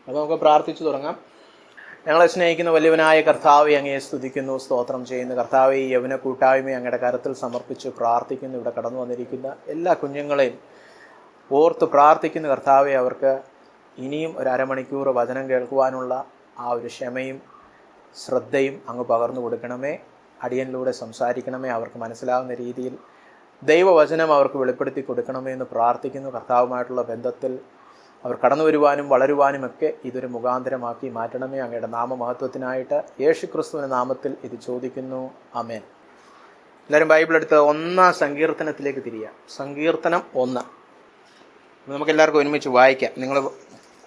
അപ്പോൾ നമുക്ക് പ്രാർത്ഥിച്ചു തുടങ്ങാം. ഞങ്ങളെ സ്നേഹിക്കുന്ന വലിയവനായ കർത്താവെ, അങ്ങയെ സ്തുതിക്കുന്നു, സ്തോത്രം ചെയ്യുന്നു. കർത്താവെ, ഈ യൗവന കൂട്ടായ്മയെ അങ്ങയുടെ കരത്തിൽ സമർപ്പിച്ച് പ്രാർത്ഥിക്കുന്നു. ഇവിടെ കടന്നു വന്നിരിക്കുന്ന എല്ലാ കുഞ്ഞുങ്ങളെയും ഓർത്ത് പ്രാർത്ഥിക്കുന്നു. കർത്താവെ, അവർക്ക് ഇനിയും ഒരു അരമണിക്കൂർ വചനം കേൾക്കുവാനുള്ള ആ ഒരു ക്ഷമയും ശ്രദ്ധയും അങ്ങ് പകർന്നു കൊടുക്കണമേ. അടിയനിലൂടെ സംസാരിക്കണമേ. അവർക്ക് മനസ്സിലാകുന്ന രീതിയിൽ ദൈവവചനം അവർക്ക് വെളിപ്പെടുത്തി കൊടുക്കണമേ എന്ന് പ്രാർത്ഥിക്കുന്നു. കർത്താവുമായിട്ടുള്ള ബന്ധത്തിൽ അവർ കടന്നു വരുവാനും വളരുവാനുമൊക്കെ ഇതൊരു മുഖാന്തരമാക്കി മാറ്റണമേ. അങ്ങയുടെ നാമമഹത്വത്തിനായിട്ട് യേശുക്രിസ്തുവിന്റെ നാമത്തിൽ ഇത് ചോദിക്കുന്നു. ആമേൻ. എല്ലാവരും ബൈബിൾ എടുത്ത് 1 സങ്കീർത്തനത്തിലേക്ക് തിരിയാം. സങ്കീർത്തനം 1 നമുക്കെല്ലാവർക്കും ഒരുമിച്ച് വായിക്കാം. നിങ്ങൾ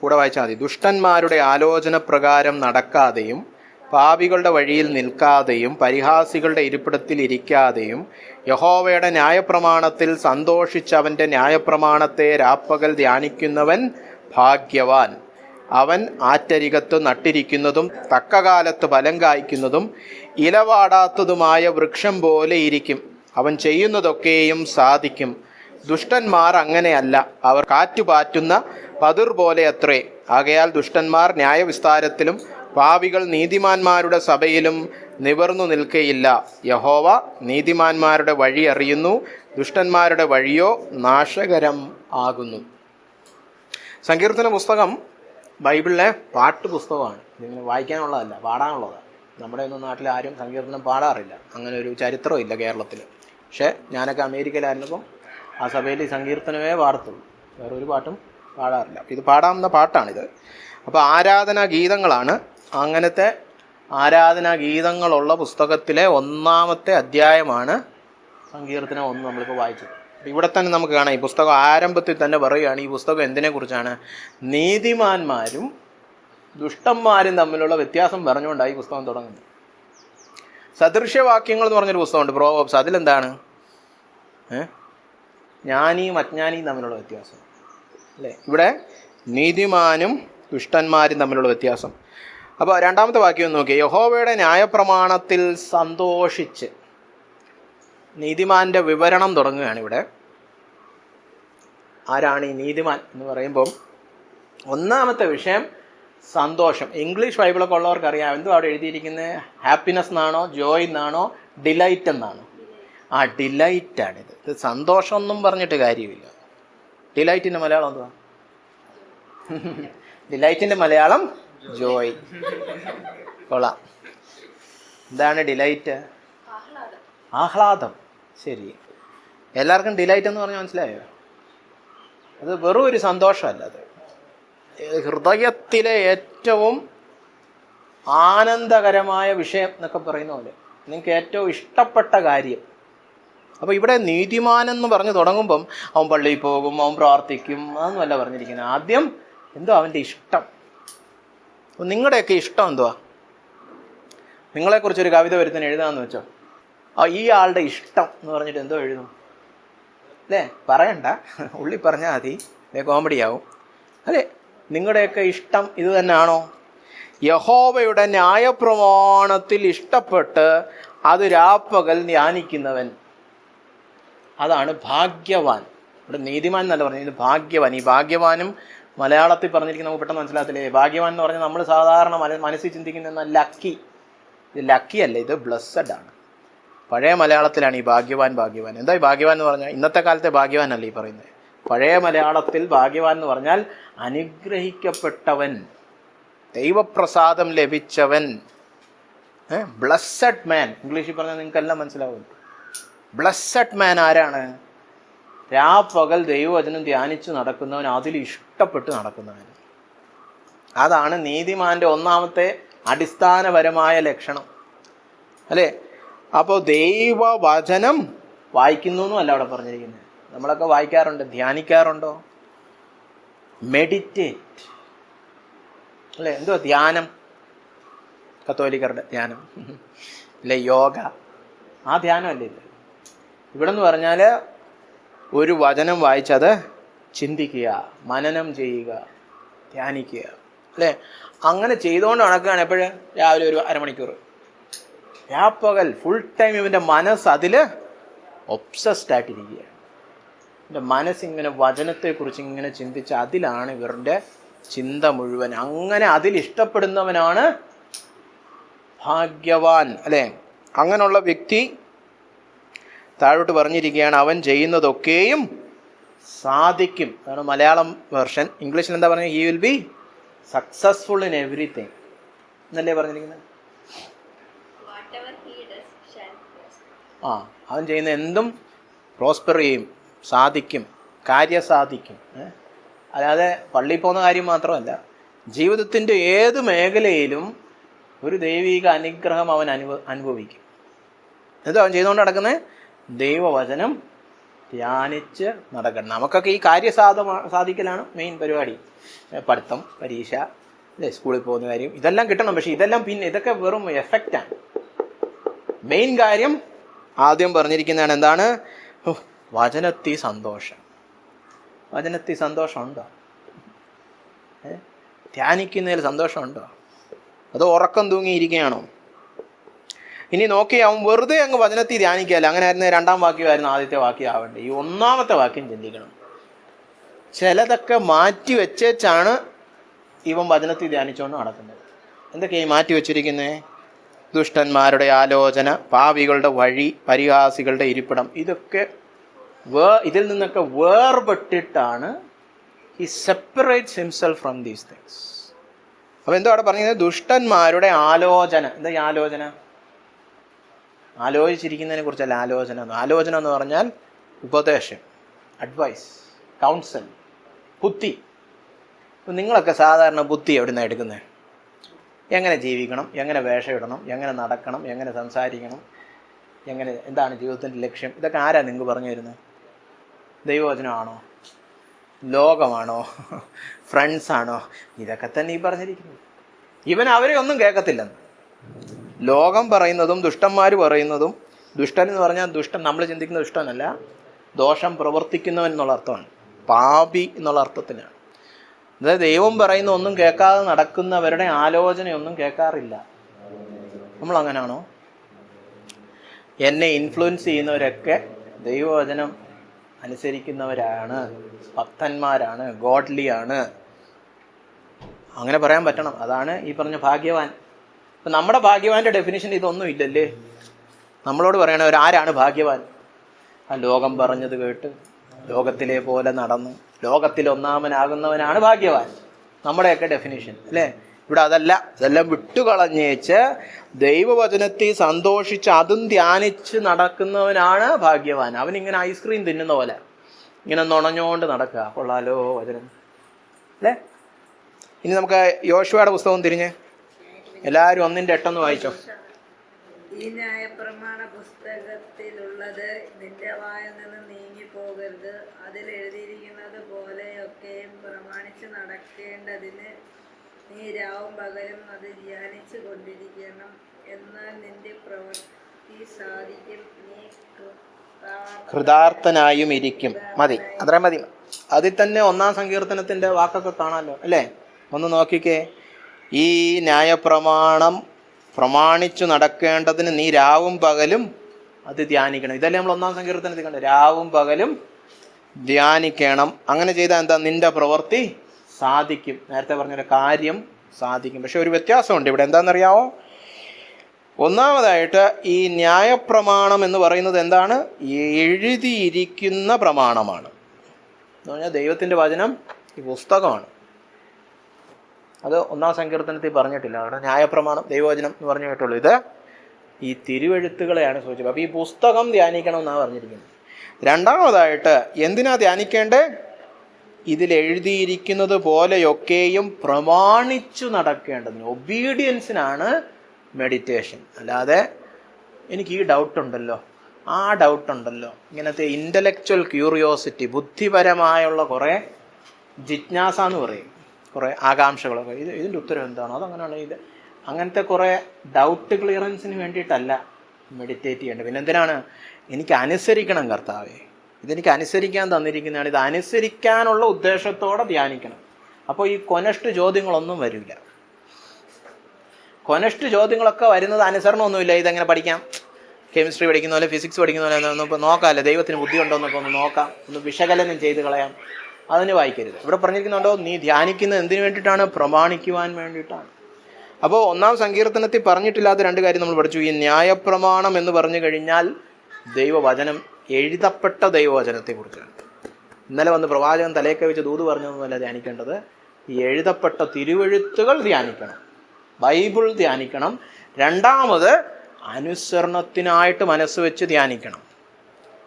കൂടെ വായിച്ചാൽ മതി. ദുഷ്ടന്മാരുടെ ആലോചന പ്രകാരം നടക്കാതെയും പാപികളുടെ വഴിയിൽ നിൽക്കാതെയും പരിഹാസികളുടെ ഇരിപ്പിടത്തിൽ ഇരിക്കാതെയും യഹോവയുടെ ന്യായപ്രമാണത്തിൽ സന്തോഷിച്ച് അവൻ്റെ ന്യായപ്രമാണത്തെ രാപ്പകൽ ധ്യാനിക്കുന്നവൻ ഭാഗ്യവാൻ. അവൻ ആറ്റരികത്ത് നട്ടിരിക്കുന്നതും തക്കകാലത്ത് ഫലം കായ്ക്കുന്നതും ഇലവാടാത്തതുമായ വൃക്ഷം പോലെ ഇരിക്കും. അവൻ ചെയ്യുന്നതൊക്കെയും സാധിക്കും. ദുഷ്ടന്മാർ അങ്ങനെയല്ല, അവർ കാറ്റുപാറ്റുന്ന പതിർ പോലെ അത്രേ. ആകയാൽ ദുഷ്ടന്മാർ ന്യായവിസ്താരത്തിലും പാപികൾ നീതിമാന്മാരുടെ സഭയിലും നിവർന്നു നിൽക്കയില്ല. യഹോവ നീതിമാന്മാരുടെ വഴി അറിയുന്നു, ദുഷ്ടന്മാരുടെ വഴിയോ നാശകരം ആകുന്നു. സങ്കീർത്തന പുസ്തകം ബൈബിളിലെ പാട്ട് പുസ്തകമാണ്. ഇതിങ്ങനെ വായിക്കാനുള്ളതല്ല, പാടാനുള്ളതാണ്. നമ്മുടെ ഒന്നും നാട്ടിൽ ആരും സങ്കീർത്തനം പാടാറില്ല. അങ്ങനെ ഒരു ചരിത്രവും ഇല്ല കേരളത്തിൽ. പക്ഷേ ഞാനൊക്കെ അമേരിക്കയിലായിരുന്നപ്പം ആ സഭയിൽ ഈ സങ്കീർത്തനമേ പാടത്തുള്ളൂ, വേറൊരു പാട്ടും പാടാറില്ല. ഇത് പാടാവുന്ന പാട്ടാണിത്. അപ്പോൾ ആരാധനാ ഗീതങ്ങളാണ്. അങ്ങനത്തെ ആരാധനാ ഗീതങ്ങളുള്ള പുസ്തകത്തിലെ 1-ാമത്തെ അധ്യായമാണ് സങ്കീർത്തനം 1 നമ്മളിപ്പോൾ വായിച്ചത്. ഇവിടെ തന്നെ നമുക്ക് കാണാം. ഈ പുസ്തകം ആരംഭത്തിൽ തന്നെ പറയുകയാണ്, ഈ പുസ്തകം എന്തിനെ കുറിച്ചാണ്? നീതിമാന്മാരും ദുഷ്ടന്മാരും തമ്മിലുള്ള വ്യത്യാസം പറഞ്ഞുകൊണ്ടാണ് ഈ പുസ്തകം തുടങ്ങുന്നത്. സദൃശ്യവാക്യങ്ങൾ എന്ന് പറഞ്ഞൊരു പുസ്തകമുണ്ട്, പ്രോവേബ്സ്. അതിലെന്താണ്? ജ്ഞാനിയും അജ്ഞാനിയും തമ്മിലുള്ള വ്യത്യാസം അല്ലേ? ഇവിടെ നീതിമാനും ദുഷ്ടന്മാരും തമ്മിലുള്ള വ്യത്യാസം. അപ്പോൾ 2-ാമത്തെ വാക്യം നോക്കി. യഹോവയുടെ ന്യായപ്രമാണത്തിൽ സന്തോഷിച്ച്. നീതിമാന്റെ വിവരണം തുടങ്ങുകയാണ് ഇവിടെ. ആരാണ് ഈ നീതിമാൻ എന്ന് പറയുമ്പം 1-ാമത്തെ വിഷയം സന്തോഷം. ഇംഗ്ലീഷ് ബൈബിളൊക്കെ ഉള്ളവർക്ക് അറിയാം എന്തോ അവിടെ എഴുതിയിരിക്കുന്നത്. ഹാപ്പിനെസ് എന്നാണോ ജോയ് എന്നാണോ ഡിലൈറ്റ് എന്നാണോ? ആ ഡിലൈറ്റാണിത്. ഇത് സന്തോഷമൊന്നും പറഞ്ഞിട്ട് കാര്യമില്ല. ഡിലൈറ്റിൻ്റെ മലയാളം എന്തുവാ? ഡിലൈറ്റിൻ്റെ മലയാളം ജോയ്. കൊള്ളാം. എന്താണ് ഡിലൈറ്റ്? ആഹ്ലാദം. ശരി. എല്ലാവർക്കും ഡിലൈറ്റ് എന്ന് പറഞ്ഞാൽ മനസ്സിലായോ? അത് വെറും ഒരു സന്തോഷമല്ല, അത് ഹൃദയത്തിലെ ഏറ്റവും ആനന്ദകരമായ വിഷയം എന്നൊക്കെ പറയുന്ന പോലെ നിങ്ങൾക്ക് ഏറ്റവും ഇഷ്ടപ്പെട്ട കാര്യം. അപ്പോൾ ഇവിടെ നീതിമാനെന്ന് പറഞ്ഞ് തുടങ്ങുമ്പം അവൻ പള്ളിയിൽ പോകും, അവൻ പ്രാർത്ഥിക്കും, അതൊന്നുമല്ല പറഞ്ഞിരിക്കുന്നത്. ആദ്യം എന്തോ അവൻ്റെ ഇഷ്ടം. അപ്പം നിങ്ങളുടെയൊക്കെ ഇഷ്ടം എന്തുവാ? നിങ്ങളെക്കുറിച്ചൊരു കവിത ഒരുത്തിന് എഴുതാമെന്ന് വെച്ചോ. ഈ ആളുടെ ഇഷ്ടം എന്ന് പറഞ്ഞിട്ട് എന്തോ എഴുതും അല്ലേ? പറയണ്ട, ഉള്ളി പറഞ്ഞാൽ മതി, കോമഡി ആവും അല്ലേ? നിങ്ങളുടെയൊക്കെ ഇഷ്ടം ഇത് തന്നെയാണോ? യഹോവയുടെ ന്യായപ്രമാണത്തിൽ ഇഷ്ടപ്പെട്ട് അത് രാപ്പകൽ ധ്യാനിക്കുന്നവൻ, അതാണ് ഭാഗ്യവാൻ. ഇവിടെ നീതിമാൻ എന്നല്ല പറഞ്ഞത്, ഭാഗ്യവാൻ. ഈ ഭാഗ്യവാനും മലയാളത്തിൽ പറഞ്ഞിരിക്കുന്ന നമുക്ക് പെട്ടെന്ന് മനസ്സിലാകത്തില്ലേ? ഭാഗ്യവാൻ എന്ന് പറഞ്ഞാൽ നമ്മൾ സാധാരണ മനസ്സിൽ ചിന്തിക്കുന്ന ലക്കി. ഇത് ലക്കി അല്ല, ഇത് ബ്ലസ്സഡ് ആണ്. പഴയ മലയാളത്തിലാണ് ഈ ഭാഗ്യവാൻ. ഭാഗ്യവാൻ എന്താ ഈ ഭാഗ്യവാൻ എന്ന് പറഞ്ഞാൽ? ഇന്നത്തെ കാലത്തെ ഭാഗ്യവാൻ അല്ല ഈ പറയുന്നത്. പഴയ മലയാളത്തിൽ ഭാഗ്യവാൻ എന്ന് പറഞ്ഞാൽ അനുഗ്രഹിക്കപ്പെട്ടവൻ, ദൈവപ്രസാദം ലഭിച്ചവൻ, ബ്ലസ്സഡ് മാൻ. ഇംഗ്ലീഷിൽ പറഞ്ഞാൽ നിങ്ങൾക്കെല്ലാം മനസ്സിലാവും. ബ്ലസ്സഡ് മാൻ ആരാണ്? രാപ്പകൽ ദൈവവചനം ധ്യാനിച്ച് നടക്കുന്നവൻ, അതിൽ ഇഷ്ടപ്പെട്ട് നടക്കുന്നവൻ. അതാണ് നീതിമാന്റെ 1-ാമത്തെ അടിസ്ഥാനപരമായ ലക്ഷണം അല്ലേ? അപ്പോൾ ദൈവവചനം വായിക്കുന്നു എന്നല്ല അവിടെ പറഞ്ഞിരിക്കുന്നത്. നമ്മളൊക്കെ വായിക്കാറുണ്ട്, ധ്യാനിക്കാറുണ്ടോ? മെഡിറ്റേറ്റ് അല്ലേ? എന്തുവാ ധ്യാനം? കത്തോലിക്കരുടെ ധ്യാനം അല്ലേ? യോഗ, ആ ധ്യാനമല്ലേ ഇത്? ഇവിടെ എന്ന് പറഞ്ഞാൽ ഒരു വചനം വായിച്ചത് ചിന്തിക്കുക, മനനം ചെയ്യുക, ധ്യാനിക്കുക അല്ലേ? അങ്ങനെ ചെയ്തുകൊണ്ട് നടക്കുകയാണ്. എപ്പോഴും രാവിലെ ഒരു അരമണിക്കൂർ, രാപ്പകൽ ഫുൾ ടൈം ഇവൻ്റെ മനസ്സ് അതിൽ ഒബ്സസ്ഡ് ആയിട്ടിരിക്കുകയാണ്. എൻ്റെ മനസ്സിങ്ങനെ വചനത്തെക്കുറിച്ച് ഇങ്ങനെ ചിന്തിച്ച് അതിലാണ് ഇവരുടെ ചിന്ത മുഴുവൻ. അങ്ങനെ അതിൽ ഇഷ്ടപ്പെടുന്നവനാണ് ഭാഗ്യവാൻ, അല്ലേ? അങ്ങനെയുള്ള വ്യക്തി താഴോട്ട് പറഞ്ഞിരിക്കുകയാണ്, അവൻ ചെയ്യുന്നതൊക്കെയും സാധിക്കും. അതാണ് മലയാളം വേർഷൻ. ഇംഗ്ലീഷിൽ എന്താ പറഞ്ഞത്? He will be successful in everything എന്നല്ലേ പറഞ്ഞിരിക്കുന്നത്? അവൻ ചെയ്യുന്ന എന്തും പ്രോസ്പെർ ചെയ്യും, സാധിക്കും, കാര്യസാധിക്കും. അല്ലാതെ പള്ളിയിൽ പോകുന്ന കാര്യം മാത്രമല്ല, ജീവിതത്തിൻ്റെ ഏത് മേഖലയിലും ഒരു ദൈവിക അനുഗ്രഹം അവൻ അനുഭവിക്കും. എന്നിട്ട് അവൻ ചെയ്തുകൊണ്ട് നടക്കുന്നത് ദൈവവചനം ധ്യാനിച്ച് നടക്കണം. നമുക്കൊക്കെ ഈ സാധിക്കലാണ് മെയിൻ പരിപാടി. പഠിത്തം, പരീക്ഷ, അല്ലേ, സ്കൂളിൽ പോകുന്ന കാര്യം, ഇതെല്ലാം കിട്ടണം. പക്ഷെ ഇതെല്ലാം പിന്നെ ഇതൊക്കെ വെറും എഫക്റ്റാണ്. മെയിൻ കാര്യം ആദ്യം പറഞ്ഞിരിക്കുന്നതാണ്. എന്താണ്? വചനത്തിൽ സന്തോഷം. വചനത്തിൽ സന്തോഷമുണ്ടോ? ധ്യാനിക്കുന്നതിൽ സന്തോഷമുണ്ടോ? അതോ ഉറക്കം തൂങ്ങിയിരിക്കുകയാണോ? ഇനി നോക്കി, അവൻ വെറുതെ അങ്ങ് വചനത്തിൽ ധ്യാനിക്കുകയല്ല. അങ്ങനെ ആയിരുന്നു രണ്ടാം വാക്യമായിരുന്നു ആദ്യത്തെ വാക്യം ആവേണ്ടത്. ഈ ഒന്നാമത്തെ വാക്യം ചിന്തിക്കണം. ചിലതൊക്കെ മാറ്റി വെച്ചാണ് ഇവൻ വചനത്തിൽ ധ്യാനിച്ചുകൊണ്ട് നടക്കുന്നത്. എന്തൊക്കെയായി മാറ്റി വെച്ചിരിക്കുന്നത്? ദുഷ്ടന്മാരുടെ ആലോചന, പാപികളുടെ വഴി, പരിഹാസികളുടെ ഇരിപ്പിടം. ഇതൊക്കെ ഇതിൽ നിന്നൊക്കെ വേർപെട്ടിട്ടാണ് he separates himself from these things. അപ്പോൾ എന്തോ അവിടെ പറഞ്ഞത്? ദുഷ്ടന്മാരുടെ ആലോചന. എന്താ ഈ ആലോചന? ആലോചിച്ചിരിക്കുന്നതിനെ കുറിച്ചല്ല ആലോചന. ആലോചന എന്ന് പറഞ്ഞാൽ ഉപദേശം, അഡ്വൈസ്, കൗൺസിൽ, ബുദ്ധി. അപ്പം നിങ്ങളൊക്കെ സാധാരണ ബുദ്ധി എവിടെ നിന്നാണ് എടുക്കുന്നത്? എങ്ങനെ ജീവിക്കണം, എങ്ങനെ വേഷം ഇടണം, എങ്ങനെ നടക്കണം, എങ്ങനെ സംസാരിക്കണം, എന്താണ് ജീവിതത്തിൻ്റെ ലക്ഷ്യം, ഇതൊക്കെ ആരാ നിങ്ങൾക്ക് പറഞ്ഞു തരുന്നത്? ദൈവവചനമാണോ? ലോകമാണോ? ഫ്രണ്ട്സാണോ? ഇതൊക്കെ തന്നെ ഈ പറഞ്ഞിരിക്കുന്നത്. ഇവൻ അവരെ ഒന്നും കേൾക്കത്തില്ലെന്ന്. ലോകം പറയുന്നതും ദുഷ്ടന്മാർ പറയുന്നതും, ദുഷ്ടൻ എന്ന് പറഞ്ഞാൽ ദുഷ്ടൻ നമ്മൾ ചിന്തിക്കുന്ന ദുഷ്ടനല്ല, ദോഷം പ്രവർത്തിക്കുന്നവൻ എന്നുള്ള അർത്ഥമാണ്, പാപി എന്നുള്ള അർത്ഥത്തിനാണ്. അതായത് ദൈവം പറയുന്ന ഒന്നും കേൾക്കാതെ നടക്കുന്നവരുടെ ആലോചനയൊന്നും കേൾക്കാറില്ല. നമ്മൾ അങ്ങനെയാണോ? എന്നെ ഇൻഫ്ലുവൻസ് ചെയ്യുന്നവരൊക്കെ ദൈവവചനം അനുസരിക്കുന്നവരാണ്, ഭക്തന്മാരാണ്, ഗോഡ്ലിയാണ്. അങ്ങനെ പറയാൻ പറ്റണം. അതാണ് ഈ പറഞ്ഞ ഭാഗ്യവാൻ. ഇപ്പം നമ്മുടെ ഭാഗ്യവാന്റെ ഡെഫിനിഷൻ ഇതൊന്നും ഇല്ലല്ലേ? നമ്മളോട് പറയണവർ ആരാണ് ഭാഗ്യവാൻ? ആ ലോകം പറഞ്ഞത് കേട്ട് ലോകത്തിലെ പോലെ നടന്നു ലോകത്തിൽ ഒന്നാമനാകുന്നവനാണ് ഭാഗ്യവാൻ. നമ്മുടെയൊക്കെ ഡെഫിനിഷൻ അല്ലേ? ഇവിടെ അതല്ല. ഇതെല്ലാം വിട്ടുകളഞ്ഞേച്ച് ദൈവവചനത്തിൽ സന്തോഷിച്ച് അതും ധ്യാനിച്ച് നടക്കുന്നവനാണ് ഭാഗ്യവാൻ. അവനിങ്ങനെ ഐസ്ക്രീം തിന്നുന്ന പോലെ ഇങ്ങനെ നുണഞ്ഞുകൊണ്ട് നടക്കുക. കൊള്ളാലോ വചനം, അല്ലേ? ഇനി നമുക്ക് യോശുവയുടെ പുസ്തകം തിരിഞ്ഞ് എല്ലാവരും 1:8 വായിച്ചോ. ഈ ന്യായപ്രമാണ പുസ്തകത്തിലുള്ളത് നിന്റെ വായിൽ നിന്ന് നീങ്ങി പോകരുത്. അതിൽ എഴുതിയിരിക്കുന്നത് പോലെയൊക്കെയും പ്രമാണിച്ച് നടക്കേണ്ടതിന് നീ രാവും പകലും അത് ധ്യാനിച്ചു കൊണ്ടിരിക്കണം. എന്നാൽ നിന്റെ പ്രവൃത്തി സാധിക്കും, നീ കൃതാർത്ഥനായും ഇരിക്കും. മതി, അത്രയും മതി. അതിൽ തന്നെ 1-ാം സങ്കീർത്തനത്തിന്റെ വാക്കൊക്കെ കാണാമല്ലോ, അല്ലേ? ഒന്ന് നോക്കിക്കേ. ഈ ന്യായപ്രമാണം പ്രമാണിച്ചു നടക്കേണ്ടതിന് നീ രാവും പകലും അത് ധ്യാനിക്കണം. ഇതല്ലേ നമ്മൾ 1-ാം സങ്കീർത്തനത്തിൽ കണ്ടത്? രാവും പകലും ധ്യാനിക്കണം. അങ്ങനെ ചെയ്താൽ എന്താ? നിന്റെ പ്രവൃത്തി സാധിക്കും. നേരത്തെ പറഞ്ഞൊരു കാര്യം സാധിക്കും. പക്ഷെ ഒരു വ്യത്യാസമുണ്ട് ഇവിടെ. എന്താണെന്നറിയാമോ? ഒന്നാമതായിട്ട് ഈ ന്യായപ്രമാണം എന്ന് പറയുന്നത് എന്താണ്? എഴുതിയിരിക്കുന്ന പ്രമാണമാണ്. എന്ന് പറഞ്ഞാൽ ദൈവത്തിൻ്റെ വചനം ഈ പുസ്തകമാണ്. അത് 1-ാം സങ്കീർത്തനത്തിൽ പറഞ്ഞിട്ടില്ല. അവിടെ ന്യായപ്രമാണം ദൈവവചനം എന്ന് പറഞ്ഞു കേട്ടുള്ളൂ. ഇത് ഈ തിരുവെഴുത്തുകളെയാണ് സൂചിപ്പിച്ചത്. അപ്പോൾ ഈ പുസ്തകം ധ്യാനിക്കണം എന്നാണ് പറഞ്ഞിരിക്കുന്നത്. രണ്ടാമതായിട്ട് എന്തിനാ ധ്യാനിക്കേണ്ടേ? ഇതിൽ എഴുതിയിരിക്കുന്നത് പോലെയൊക്കെയും പ്രമാണിച്ചു നടക്കേണ്ടതിന്, ഒബീഡിയൻസിനാണ് മെഡിറ്റേഷൻ. അല്ലാതെ എനിക്ക് ഈ ഡൗട്ടുണ്ടല്ലോ, ആ ഡൗട്ടുണ്ടല്ലോ, ഇങ്ങനത്തെ ഇൻ്റലക്ച്വൽ ക്യൂറിയോസിറ്റി, ബുദ്ധിപരമായുള്ള കുറേ ജിജ്ഞാസ എന്ന് പറയും, കുറേ ആകാംക്ഷകളൊക്കെ, ഇതിൻ്റെ ഉത്തരം എന്താണോ അതങ്ങനെയാണ്. അങ്ങനത്തെ കുറേ ഡൗട്ട് ക്ലിയറൻസിന് വേണ്ടിയിട്ടല്ല മെഡിറ്റേറ്റ് ചെയ്യേണ്ടത്. പിന്നെ എന്തിനാണ്? എനിക്ക് അനുസരിക്കണം കർത്താവേ, ഇതെനിക്ക് അനുസരിക്കാൻ തന്നിരിക്കുന്നതാണ്, ഇത് അനുസരിക്കാനുള്ള ഉദ്ദേശത്തോടെ ധ്യാനിക്കണം. അപ്പോൾ ഈ കൊനഷ്ട് ചോദ്യങ്ങളൊന്നും വരില്ല. കൊനഷ്ട് ചോദ്യങ്ങളൊക്കെ വരുന്നത് അനുസരണമൊന്നുമില്ല. ഇതെങ്ങനെ പഠിക്കാം, കെമിസ്ട്രി പഠിക്കുന്ന പോലെ, ഫിസിക്സ് പഠിക്കുന്ന പോലെ, ഒന്ന് ഇപ്പോൾ നോക്കാമല്ലോ, ദൈവത്തിന് ബുദ്ധി ഉണ്ടോ എന്നൊക്കെ ഒന്ന് നോക്കാം, ഒന്ന് വിശകലനം ചെയ്ത് കളയാം. അതിന് വായിക്കരുത്. ഇവിടെ പറഞ്ഞിരിക്കുന്നുണ്ടോ, നീ ധ്യാനിക്കുന്നത് എന്തിനു വേണ്ടിയിട്ടാണ്? പ്രമാണിക്കുവാൻ വേണ്ടിയിട്ടാണ്. അപ്പോൾ 1-ാം സങ്കീർത്തനത്തിൽ പറഞ്ഞിട്ടില്ലാത്ത 2 കാര്യം നമ്മൾ പഠിച്ചു. ഈ ന്യായപ്രമാണം എന്ന് പറഞ്ഞു കഴിഞ്ഞാൽ ദൈവവചനം, എഴുതപ്പെട്ട ദൈവവചനത്തെക്കുറിച്ചാണ്. ഇന്നലെ വന്ന് പ്രവാചകൻ തലയൊക്കെ വെച്ച് ദൂത് പറഞ്ഞതൊന്നുമല്ല ധ്യാനിക്കേണ്ടത്. ഈ എഴുതപ്പെട്ട തിരുവെഴുത്തുകൾ ധ്യാനിക്കണം, ബൈബിൾ ധ്യാനിക്കണം. 2ാമത് അനുസരണത്തിനായിട്ട് മനസ്സ് വെച്ച് ധ്യാനിക്കണം.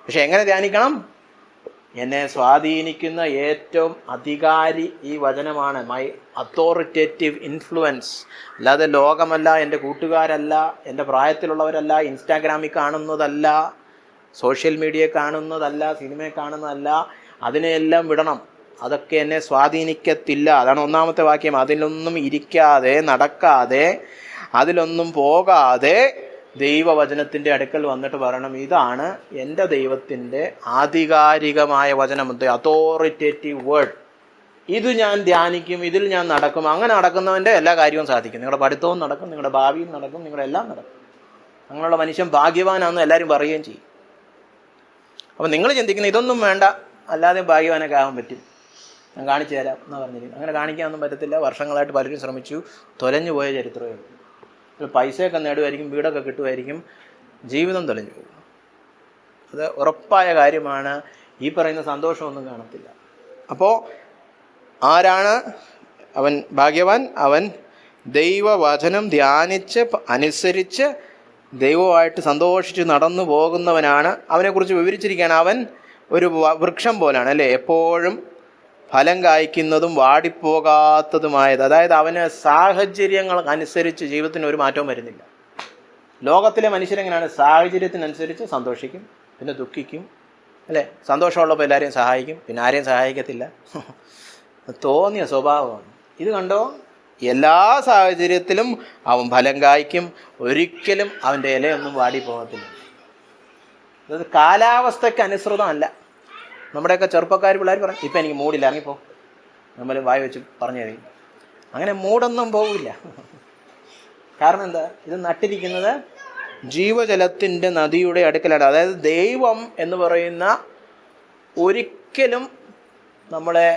പക്ഷെ എങ്ങനെ ധ്യാനിക്കണം? എന്നെ സ്വാധീനിക്കുന്ന ഏറ്റവും അധികാരി ഈ വചനമാണ്, മൈ അതോറിറ്റേറ്റീവ് ഇൻഫ്ലുവൻസ്. അല്ലാതെ ലോകമല്ല, എൻ്റെ കൂട്ടുകാരല്ല, എൻ്റെ പ്രായത്തിലുള്ളവരല്ല, ഇൻസ്റ്റാഗ്രാമിൽ കാണുന്നതല്ല, സോഷ്യൽ മീഡിയ കാണുന്നതല്ല, സിനിമയിൽ കാണുന്നതല്ല. അതിനെയെല്ലാം വിടണം. അതൊക്കെ എന്നെ സ്വാധീനിക്കത്തില്ല. അതാണ് 1-ാമത്തെ വാക്യം. അതിലൊന്നും ഇരിക്കാതെ, നടക്കാതെ, അതിലൊന്നും പോകാതെ ദൈവവചനത്തിൻ്റെ അടുക്കൽ വന്നിട്ട് പറയണം, ഇതാണ് എൻ്റെ ദൈവത്തിൻ്റെ ആധികാരികമായ വചനം, അതോറിറ്റേറ്റീവ് വേർഡ്. ഇത് ഞാൻ ധ്യാനിക്കും, ഇതിൽ ഞാൻ നടക്കും. അങ്ങനെ നടക്കുന്നവൻ്റെ എല്ലാ കാര്യവും സാധിക്കും. നിങ്ങളുടെ പഠിത്തവും നടക്കും, നിങ്ങളുടെ ഭാവിയും നടക്കും, നിങ്ങളുടെ എല്ലാം നടക്കും. അങ്ങനെയുള്ള മനുഷ്യൻ ഭാഗ്യവാനാണെന്ന് എല്ലാവരും പറയുകയും ചെയ്യും. അപ്പം നിങ്ങൾ ചിന്തിക്കുന്ന ഇതൊന്നും വേണ്ട, അല്ലാതെ ഭാഗ്യവാനൊക്കെ ആകാൻ പറ്റും, ഞാൻ കാണിച്ചു തരാം എന്ന് പറഞ്ഞിരിക്കും. അങ്ങനെ കാണിക്കാനൊന്നും പറ്റത്തില്ല. വർഷങ്ങളായിട്ട് പലരും ശ്രമിച്ചു, തൊലഞ്ഞു പോയ ചരിത്രമേ ഉള്ളൂ. പൈസയൊക്കെ നേടുമായിരിക്കും, വീടൊക്കെ കിട്ടുമായിരിക്കും, ജീവിതം തൊലഞ്ഞു പോകും. അത് ഉറപ്പായ കാര്യമാണ്. ഈ പറയുന്ന സന്തോഷമൊന്നും കാണത്തില്ല. അപ്പോൾ ആരാണ് അവൻ ഭാഗ്യവാൻ? അവൻ ദൈവവചനം ധ്യാനിച്ച് അനുസരിച്ച് ദൈവമായിട്ട് സന്തോഷിച്ച് നടന്നു പോകുന്നവനാണ്. അവനെക്കുറിച്ച് വിവരിച്ചിരിക്കുകയാണ്. അവൻ ഒരു വൃക്ഷം പോലാണ്, അല്ലേ, എപ്പോഴും ഫലം കായ്ക്കുന്നതും വാടിപ്പോകാത്തതുമായത്. അതായത് അവന് സാഹചര്യങ്ങൾ അനുസരിച്ച് ജീവിതത്തിന് ഒരു മാറ്റവും വരുന്നില്ല. ലോകത്തിലെ മനുഷ്യരെങ്ങനെയാണ്? സാഹചര്യത്തിനനുസരിച്ച് സന്തോഷിക്കും, പിന്നെ ദുഃഖിക്കും, അല്ലേ. സന്തോഷമുള്ളപ്പോൾ എല്ലാവരെയും സഹായിക്കും, പിന്നെ ആരെയും സഹായിക്കത്തില്ല. തോന്നിയ സ്വഭാവമാണ് ഇത്. കണ്ടോ, എല്ലാ സാഹചര്യത്തിലും അവൻ ഫലം കായ്ക്കും, ഒരിക്കലും അവൻ്റെ ഇലയൊന്നും വാടിപ്പോകത്തില്ല. അത് കാലാവസ്ഥയ്ക്ക് അനുസൃതമല്ല. നമ്മുടെയൊക്കെ ചെറുപ്പക്കാർ പിള്ളേർ പറയും, ഇപ്പം എനിക്ക് മൂടില്ല, ഇറങ്ങിപ്പോ, നമ്മൾ വായി വെച്ച് പറഞ്ഞു തരും. അങ്ങനെ മൂടൊന്നും പോവില്ല. കാരണം എന്താ? ഇത് നട്ടിരിക്കുന്നത് ജീവജലത്തിൻ്റെ നദിയുടെ അടുക്കലാണ്. അതായത് ദൈവം എന്ന് പറയുന്ന ഒരിക്കലും നമ്മളെ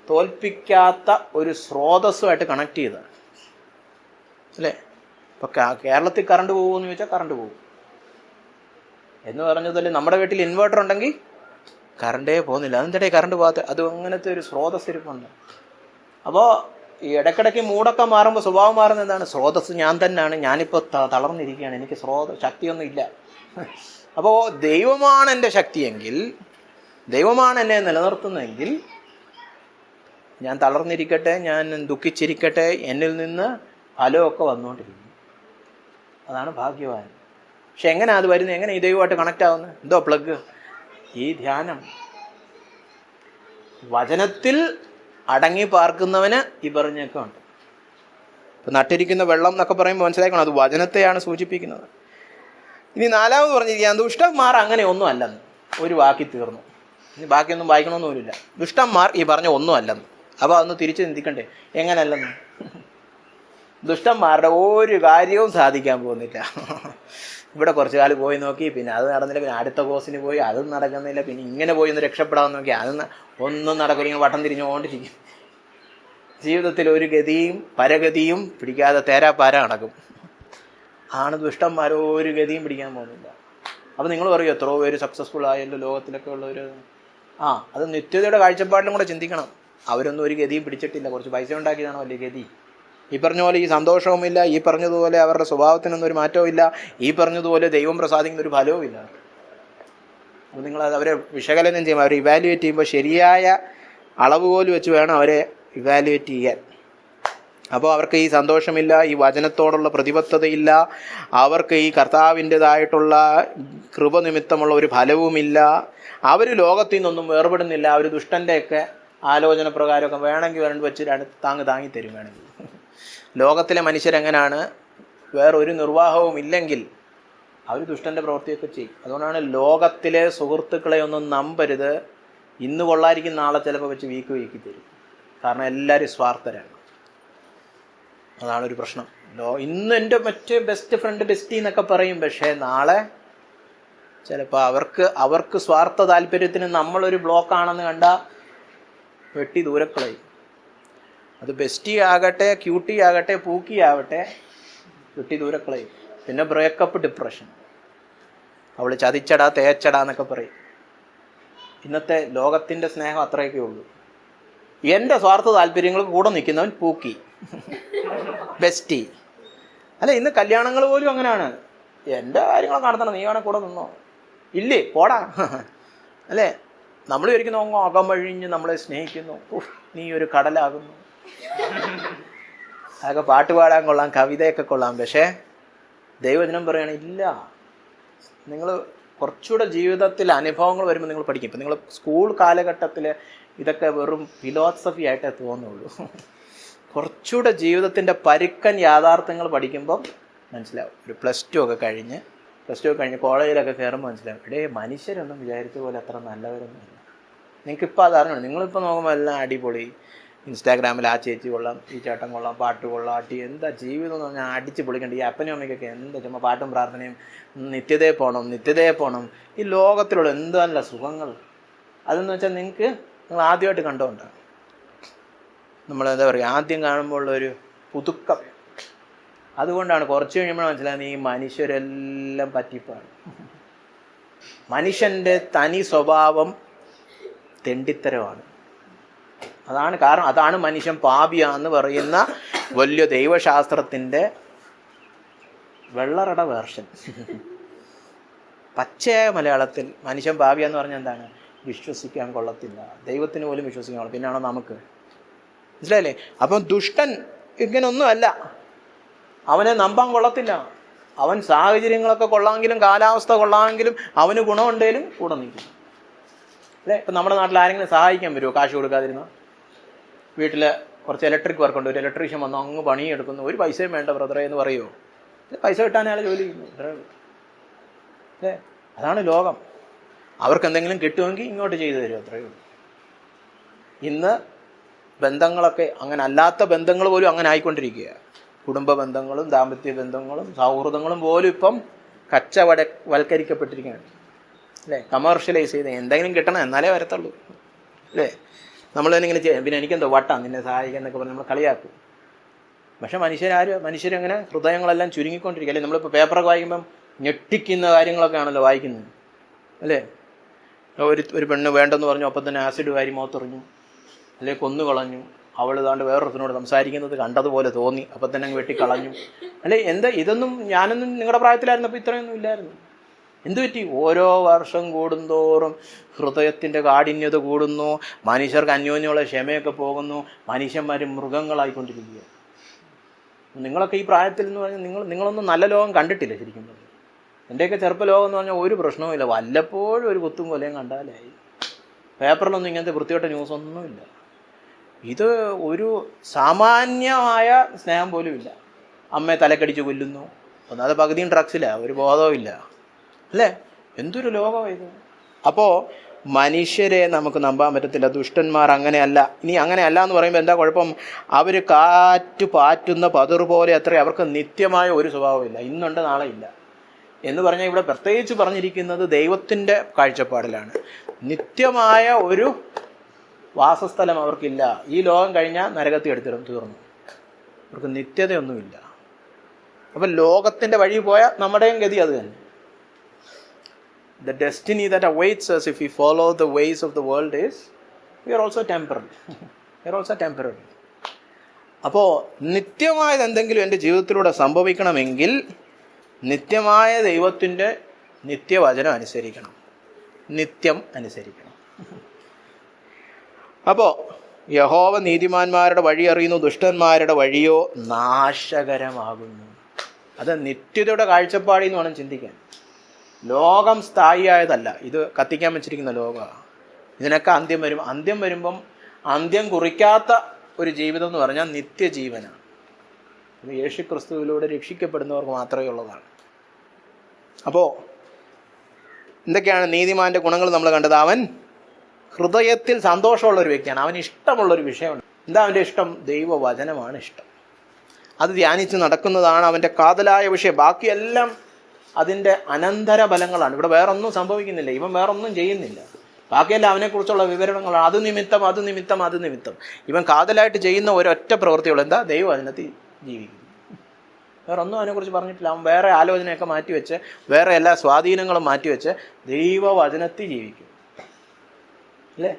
തോൽപ്പിക്കാത്ത ഒരു സ്രോതസ്സുമായിട്ട് കണക്ട് ചെയ്തതാണ്, അല്ലേ. ഇപ്പം കേരളത്തിൽ കറണ്ട് പോകുമെന്ന് ചോദിച്ചാൽ കറണ്ട് പോകും എന്ന് പറഞ്ഞതല്ലേ. നമ്മുടെ വീട്ടിൽ ഇൻവേർട്ടർ ഉണ്ടെങ്കിൽ കറണ്ടേ പോകുന്നില്ല. അതിൻ്റെ കറണ്ട് പോകാത്ത അത് അങ്ങനത്തെ ഒരു സ്രോതസ് ഇരിപ്പുണ്ട്. അപ്പോൾ ഈ ഇടയ്ക്കിടയ്ക്ക് മൂടൊക്കെ മാറുമ്പോൾ സ്വഭാവം മാറുന്നത് എന്താണ്? സ്രോതസ് ഞാൻ തന്നെയാണ്, ഞാനിപ്പോൾ തളർന്നിരിക്കുകയാണ്, എനിക്ക് ശക്തിയൊന്നും ഇല്ല. അപ്പോൾ ദൈവമാണ് എൻ്റെ ശക്തിയെങ്കിൽ, ദൈവമാണ് എന്നെ നിലനിർത്തുന്നതെങ്കിൽ, ഞാൻ തളർന്നിരിക്കട്ടെ, ഞാൻ ദുഃഖിച്ചിരിക്കട്ടെ, എന്നിൽ നിന്ന് ഫലമൊക്കെ വന്നുകൊണ്ടിരിക്കും. അതാണ് ഭാഗ്യവാൻ. പക്ഷെ എങ്ങനെയാണ് അത് വരുന്നത്? എങ്ങനെ ഈ ദൈവമായിട്ട് കണക്റ്റ് ആവുന്നത്? എന്തോ പ്ലഗ്. ഈ ധ്യാനം വചനത്തിൽ അടങ്ങി പാർക്കുന്നവന് ഈ പറഞ്ഞൊക്കെ ഉണ്ട്. ഇപ്പം നട്ടിരിക്കുന്ന വെള്ളം എന്നൊക്കെ പറയുമ്പോൾ മനസ്സിലാക്കണം, അത് വചനത്തെയാണ് സൂചിപ്പിക്കുന്നത്. ഇനി 4ാമത് പറഞ്ഞിരിക്കുകയാണ്, ദുഷ്ടന്മാർ അങ്ങനെ ഒന്നും അല്ലെന്ന്. ഒരു വാക്കി തീർന്നു. ഇനി ബാക്കിയൊന്നും വായിക്കണമെന്നൊന്നുമില്ല. ദുഷ്ടന്മാർ ഈ പറഞ്ഞ ഒന്നും അല്ലെന്ന്. അപ്പോൾ അതൊന്ന് തിരിച്ച് ചിന്തിക്കണ്ടേ, എങ്ങനെയല്ലെന്ന്? ദുഷ്ടന്മാരുടെ ഒരു കാര്യവും സാധിക്കാൻ പോകുന്നില്ല. ഇവിടെ കുറച്ച് കാലം പോയി നോക്കി, പിന്നെ അത് നടന്നില്ല, പിന്നെ അടുത്ത കോഴ്സിന് പോയി, അതും നടക്കുന്നില്ല, പിന്നെ ഇങ്ങനെ പോയി ഒന്ന് രക്ഷപ്പെടാമെന്ന് നോക്കി, ഒന്നും നടക്കില്ല, ഇങ്ങനെ വട്ടം തിരിഞ്ഞുകൊണ്ടിരിക്കും. ജീവിതത്തിൽ ഒരു ഗതിയും പരഗതിയും പിടിക്കാതെ തേരാപ്പാര നടക്കും. ആണ് ദുഷ്ടന്മാർ, ഒരു ഗതിയും പിടിക്കാൻ പോകുന്നില്ല. അപ്പോൾ നിങ്ങൾ പറയും, എത്രയോ പേര് സക്സസ്ഫുൾ ആയല്ലോ ലോകത്തിലൊക്കെ ഉള്ളവർ. അത് നിത്യതയുടെ കാഴ്ചപ്പാടിലും കൂടെ ചിന്തിക്കണം. അവരൊന്നും ഒരു ഗതിയും പിടിച്ചിട്ടില്ല, കുറച്ച് പൈസ ഉണ്ടാക്കിയതാണ് വലിയ ഗതി. ഈ പറഞ്ഞ പോലെ ഈ സന്തോഷവുമില്ല, ഈ പറഞ്ഞതുപോലെ അവരുടെ സ്വഭാവത്തിനൊന്നും ഒരു മാറ്റവും ഇല്ല, ഈ പറഞ്ഞതുപോലെ ദൈവം പ്രസാദിക്കുന്ന ഒരു ഫലവും ഇല്ല. അപ്പോൾ നിങ്ങളത് അവരെ വിശകലനം ചെയ്യുമ്പോൾ, അവരെ ഇവാലുവേറ്റ് ചെയ്യുമ്പോൾ ശരിയായ അളവുകോല് വെച്ച് വേണം അവരെ ഇവാലുവേറ്റ് ചെയ്യാൻ. അപ്പോൾ അവർക്ക് ഈ സന്തോഷമില്ല, ഈ വചനത്തോടുള്ള പ്രതിബദ്ധതയില്ല, അവർക്ക് ഈ കർത്താവിൻ്റെതായിട്ടുള്ള കൃപ നിമിത്തമുള്ള ഒരു ഫലവുമില്ല, അവർ ലോകത്തിൽ നിന്നൊന്നും വേർപെടുന്നില്ല. അവർ ദുഷ്ടൻ്റെയൊക്കെ ആലോചന പ്രകാരമൊക്കെ വേണമെങ്കിൽ വെച്ച് താങ്ങി തരും. വേണമെങ്കിൽ ലോകത്തിലെ മനുഷ്യരെങ്ങനെയാണ്? വേറൊരു നിർവാഹവും ഇല്ലെങ്കിൽ അവർ ദുഷ്ടൻ്റെ പ്രവൃത്തിയൊക്കെ ചെയ്യും. അതുകൊണ്ടാണ് ലോകത്തിലെ സുഹൃത്തുക്കളെ ഒന്നും നമ്പരുത്. ഇന്ന് കൊള്ളായിരിക്കും, നാളെ ചിലപ്പോൾ വെച്ച് വീക്കി തരും. കാരണം എല്ലാവരും സ്വാർത്ഥരാണ്. അതാണൊരു പ്രശ്നം. ഇന്ന് എൻ്റെ മറ്റേ ബെസ്റ്റ് ഫ്രണ്ട് ബെസ്റ്റി എന്നൊക്കെ പറയും, പക്ഷേ നാളെ ചിലപ്പോൾ അവർക്ക് സ്വാർത്ഥ താല്പര്യത്തിന് നമ്മളൊരു ബ്ലോക്കാണെന്ന് കണ്ടാൽ വെട്ടി ദൂരക്കളയും. അത് ബെസ്റ്റി ആകട്ടെ, ക്യൂട്ടി ആകട്ടെ, പൂക്കി ആവട്ടെ, വെട്ടി ദൂരക്കളയും. പിന്നെ ബ്രേക്കപ്പ്, ഡിപ്രഷൻ. അവൾ ചതിച്ചടാ തേച്ചടാ എന്നൊക്കെ പറയും. ഇന്നത്തെ ലോകത്തിൻ്റെ സ്നേഹം അത്രയൊക്കെ ഉള്ളൂ. എൻ്റെ സ്വാർത്ഥ താല്പര്യങ്ങൾക്ക് കൂടെ നിൽക്കുന്നവൻ പൂക്കി, ബെസ്റ്റി. അല്ല, ഇന്ന് കല്യാണങ്ങൾ പോലും അങ്ങനെയാണ്. എൻ്റെ കാര്യങ്ങളൊക്കെ നടത്തണം, നീ വേണേ കൂടെ നിന്നോ, ഇല്ലേ പോടാ. അല്ലേ, നമ്മൾ ഒരിക്കലും നോക്കുമ്പോൾ അകമഴിഞ്ഞ് നമ്മളെ സ്നേഹിക്കുന്നു, നീ ഒരു കടലാകുന്നു. അതൊക്കെ പാട്ട് പാടാൻ കൊള്ളാം, കവിതയൊക്കെ കൊള്ളാം. പക്ഷേ ദൈവവചനം പറയണ ഇല്ല. നിങ്ങൾ കുറച്ചുകൂടെ ജീവിതത്തിൽ അനുഭവങ്ങൾ വരുമ്പോൾ നിങ്ങൾ പഠിക്കും. ഇപ്പം നിങ്ങൾ സ്കൂൾ കാലഘട്ടത്തിൽ ഇതൊക്കെ വെറും ഫിലോസഫി ആയിട്ടേ തോന്നുള്ളൂ. കുറച്ചുകൂടെ ജീവിതത്തിൻ്റെ പരുക്കൻ യാഥാർത്ഥ്യങ്ങൾ പഠിക്കുമ്പം മനസ്സിലാവും. ഒരു പ്ലസ് ടു ഒക്കെ കഴിഞ്ഞ് കോളേജിലൊക്കെ കയറുമ്പോൾ മനസ്സിലാവും, മനുഷ്യരൊന്നും വിചാരിച്ച പോലെ അത്ര നല്ലവരൊന്നുമില്ല. നിങ്ങൾക്കിപ്പോൾ അതറിയണം. നിങ്ങളിപ്പോൾ നോക്കുമ്പോൾ എല്ലാം അടിപൊളി, ഇൻസ്റ്റാഗ്രാമിൽ ആ ചേച്ചി കൊള്ളാം, ഈ ചേട്ടൻ കൊള്ളാം, പാട്ട് കൊള്ളാം, എന്താ ജീവിതം എന്ന് പറഞ്ഞാൽ അടിച്ച് പൊളിക്കണ്ട. ഈ അപ്പനും അമ്മയ്ക്കൊക്കെ എന്താ ചുമ്മാ പാട്ടും പ്രാർത്ഥനയും, നിത്യതയെ പോകണം. ഈ ലോകത്തിലുള്ള എന്താണല്ല സുഖങ്ങൾ. അതെന്ന് വെച്ചാൽ നിങ്ങൾ ആദ്യമായിട്ട് കണ്ടുകൊണ്ടാണ്. നമ്മളെന്താ പറയുക, ആദ്യം കാണുമ്പോൾ ഉള്ളൊരു പുതുക്കം. അതുകൊണ്ടാണ് കുറച്ച് കഴിയുമ്പോൾ മനസ്സിലാകുന്നത് ഈ മനുഷ്യരെല്ലാം പറ്റിപ്പാണ്. മനുഷ്യൻ്റെ തനി സ്വഭാവം തെണ്ടിത്തരമാണ്. അതാണ് കാരണം. അതാണ് മനുഷ്യൻ പാപിയാന്ന് പറയുന്ന വലിയ ദൈവശാസ്ത്രത്തിൻ്റെ വെള്ളറട വേർഷൻ. പച്ചയായ മലയാളത്തിൽ മനുഷ്യൻ പാപിയാന്ന് പറഞ്ഞാൽ എന്താണ്? വിശ്വസിക്കാൻ കൊള്ളത്തില്ല, ദൈവത്തിന് പോലും വിശ്വസിക്കാൻ കൊള്ളത്തില്ല. പിന്നാണോ നമുക്ക്? മനസ്സിലായില്ലേ? അപ്പം ദുഷ്ടൻ ഇങ്ങനൊന്നുമല്ല, അവനെ നമ്പാൻ കൊള്ളത്തില്ല. അവൻ സാഹചര്യങ്ങളൊക്കെ കൊള്ളാമെങ്കിലും, കാലാവസ്ഥ കൊള്ളാമെങ്കിലും, അവന് ഗുണമുണ്ടെങ്കിലും കൂടെ നിൽക്കും. അല്ലേ? ഇപ്പം നമ്മുടെ നാട്ടിൽ ആരെങ്കിലും സഹായിക്കാൻ വരുമോ കാശ് കൊടുക്കാതിരുന്ന? വീട്ടിൽ കുറച്ച് ഇലക്ട്രിക് വർക്ക് ഉണ്ട്, ഒരു ഇലക്ട്രീഷ്യൻ വന്നു അങ്ങ് പണിയെടുക്കുന്നു, ഒരു പൈസയും വേണ്ട ബ്രദറെ എന്ന് പറയുമോ? പൈസ കിട്ടാൻ അയാൾ ജോലി ചെയ്യുന്നു. അല്ലേ? അതാണ് ലോകം. അവർക്ക് എന്തെങ്കിലും കിട്ടുമെങ്കിൽ ഇങ്ങോട്ട് ചെയ്തു തരും, അത്രയേ ഉള്ളൂ. ഇന്ന് ബന്ധങ്ങളൊക്കെ അങ്ങനെ, അല്ലാത്ത ബന്ധങ്ങൾ പോലും അങ്ങനെ ആയിക്കൊണ്ടിരിക്കുക. കുടുംബ ബന്ധങ്ങളും ദാമ്പത്യ ബന്ധങ്ങളും സൗഹൃദങ്ങളും പോലും ഇപ്പം കച്ചവടവൽക്കരിക്കപ്പെട്ടിരിക്കുകയാണ്. അല്ലേ? കമേർഷ്യലൈസ് ചെയ്ത് എന്തെങ്കിലും കിട്ടണം എന്നാലേ വരത്തുള്ളൂ. അല്ലേ? നമ്മൾ തന്നെ ഇങ്ങനെ ചെയ്യാം. പിന്നെ എനിക്കെന്തോ വട്ടാം നിന്നെ സഹായിക്കാൻ എന്നൊക്കെ പറഞ്ഞ് നമ്മൾ കളിയാക്കും. പക്ഷെ മനുഷ്യരങ്ങനെ ഹൃദയങ്ങളെല്ലാം ചുരുങ്ങിക്കൊണ്ടിരിക്കുക. അല്ലേ? നമ്മളിപ്പോൾ പേപ്പറൊക്കെ വായിക്കുമ്പം ഞെട്ടിക്കുന്ന കാര്യങ്ങളൊക്കെ ആണല്ലോ വായിക്കുന്നത്. അല്ലേ? ഒരു പെണ്ണ് വേണ്ടെന്ന് പറഞ്ഞു, അപ്പം തന്നെ ആസിഡ് വാരി മുഖത്തെറിഞ്ഞു, അല്ലെങ്കിൽ കൊന്നുകളഞ്ഞു. അവൾ ഇതാണ്ട് വേറൊരുത്തിനോട് സംസാരിക്കുന്നത് കണ്ടതുപോലെ തോന്നി, അപ്പം തന്നെ അങ്ങ് വെട്ടിക്കളഞ്ഞു. അല്ലേ? ഇതൊന്നും ഞാനൊന്നും നിങ്ങളുടെ പ്രായത്തിലായിരുന്നപ്പോൾ ഇത്രയൊന്നും ഇല്ലായിരുന്നു. എന്തു പറ്റി? ഓരോ വർഷം കൂടുന്തോറും ഹൃദയത്തിൻ്റെ കാഠിന്യത കൂടുന്നു, മനുഷ്യർക്ക് അന്യോന്യമുള്ള ക്ഷമയൊക്കെ പോകുന്നു, മനുഷ്യന്മാർ മൃഗങ്ങളായിക്കൊണ്ടിരിക്കുക. നിങ്ങളൊക്കെ ഈ പ്രായത്തിൽ എന്ന് പറഞ്ഞാൽ നിങ്ങളൊന്നും നല്ല ലോകം കണ്ടിട്ടില്ല ശരിക്കും. എൻ്റെയൊക്കെ ചെറുപ്പ ലോകം എന്ന് പറഞ്ഞാൽ ഒരു പ്രശ്നവുമില്ല, വല്ലപ്പോഴും ഒരു കുത്തും കൊലയും കണ്ടാലായി. പേപ്പറിലൊന്നും ഇങ്ങനത്തെ വൃത്തികെട്ട ന്യൂസൊന്നുമില്ല. ഇത് ഒരു സാമാന്യമായ സ്നേഹം പോലും ഇല്ല. അമ്മയെ തലക്കടിച്ച് കൊല്ലുന്നു, ഒന്നാമത് പകുതിയും ഡ്രഗ്സിലാണ്, ഒരു ബോധവും ഇല്ല. അല്ലേ? എന്തൊരു ലോകമാണ് ഇത്. അപ്പോൾ മനുഷ്യരെ നമുക്ക് നമ്പാൻ പറ്റത്തില്ല. ദുഷ്ടന്മാർ അങ്ങനെയല്ല. ഇനി അങ്ങനെയല്ല എന്ന് പറയുമ്പോൾ എന്താ കുഴപ്പം? അവർ കാറ്റ് പാറ്റുന്ന പതിർ പോലെ അത്ര, അവർക്ക് നിത്യമായ ഒരു സ്വഭാവമില്ല. ഇന്നുണ്ട് നാളെ ഇല്ല എന്ന് പറഞ്ഞാൽ ഇവിടെ പ്രത്യേകിച്ച് പറഞ്ഞിരിക്കുന്നത് ദൈവത്തിൻ്റെ കാഴ്ചപ്പാടിലാണ്. നിത്യമായ ഒരു വാസസ്ഥലം അവർക്കില്ല. ഈ ലോകം കഴിഞ്ഞാൽ നരകത്തിൽ എടുത്തിടും, തീർന്നു. അവർക്ക് നിത്യതയൊന്നുമില്ല. അപ്പം ലോകത്തിൻ്റെ വഴി പോയാൽ നമ്മുടെയും ഗതി അത് തന്നെ. The destiny that awaits us if we follow the ways of the world is we are also temporary. We are also temporary. അപ്പോൾ നിത്യമായത് എന്തെങ്കിലും എൻ്റെ ജീവിതത്തിലൂടെ സംഭവിക്കണമെങ്കിൽ നിത്യമായ ദൈവത്തിൻ്റെ നിത്യവചനം അനുസരിക്കണം, നിത്യം അനുസരിക്കണം. അപ്പോൾ യഹോവ നീതിമാന്മാരുടെ വഴി അറിയുന്നു, ദുഷ്ടന്മാരുടെ വഴിയോ നാശകരമാകുന്നു. അത് നിത്യതയുടെ കാഴ്ചപ്പാടിൽ നിന്ന് വേണം ചിന്തിക്കാൻ. ലോകം സ്ഥായിയായതല്ല, ഇത് കത്തിക്കാൻ വെച്ചിരിക്കുന്ന ലോകമാണ്. ഇതിനൊക്കെ അന്ത്യം വരും. അന്ത്യം വരുമ്പം അന്ത്യം കുറിക്കാത്ത ഒരു ജീവിതം എന്ന് പറഞ്ഞാൽ നിത്യജീവനാണ്. ഇത് യേശു ക്രിസ്തുവിലൂടെ രക്ഷിക്കപ്പെടുന്നവർക്ക് മാത്രമേ ഉള്ളതാണ്. അപ്പോൾ എന്തൊക്കെയാണ് നീതിമാന്റെ ഗുണങ്ങൾ നമ്മൾ കണ്ടത്? അവൻ ഹൃദയത്തിൽ സന്തോഷമുള്ളൊരു വ്യക്തിയാണ്. അവന് ഇഷ്ടമുള്ളൊരു വിഷയമുണ്ട്. എന്താ അവൻ്റെ ഇഷ്ടം? ദൈവവചനമാണ് ഇഷ്ടം. അത് ധ്യാനിച്ച് നടക്കുന്നതാണ് അവൻ്റെ കാതലായ വിഷയം. ബാക്കിയെല്ലാം അതിൻ്റെ അനന്തര ഫലങ്ങളാണ്. ഇവിടെ വേറൊന്നും സംഭവിക്കുന്നില്ല, ഇവൻ വേറൊന്നും ചെയ്യുന്നില്ല. ബാക്കിയെല്ലാം അവനെക്കുറിച്ചുള്ള വിവരണങ്ങളാണ്. അത് നിമിത്തം. ഇവൻ കാതലായിട്ട് ചെയ്യുന്ന ഒരൊറ്റ പ്രവൃത്തിയുള്ളൂ, എന്താ? ദൈവവചനത്തിൽ ജീവിക്കുന്നു. വേറെ ഒന്നും അതിനെക്കുറിച്ച് പറഞ്ഞിട്ടില്ല. അവൻ വേറെ ആലോചനയൊക്കെ മാറ്റിവെച്ച്, വേറെ എല്ലാ സ്വാധീനങ്ങളും മാറ്റിവെച്ച് ദൈവവചനത്തിൽ ജീവിക്കും, അല്ലേ?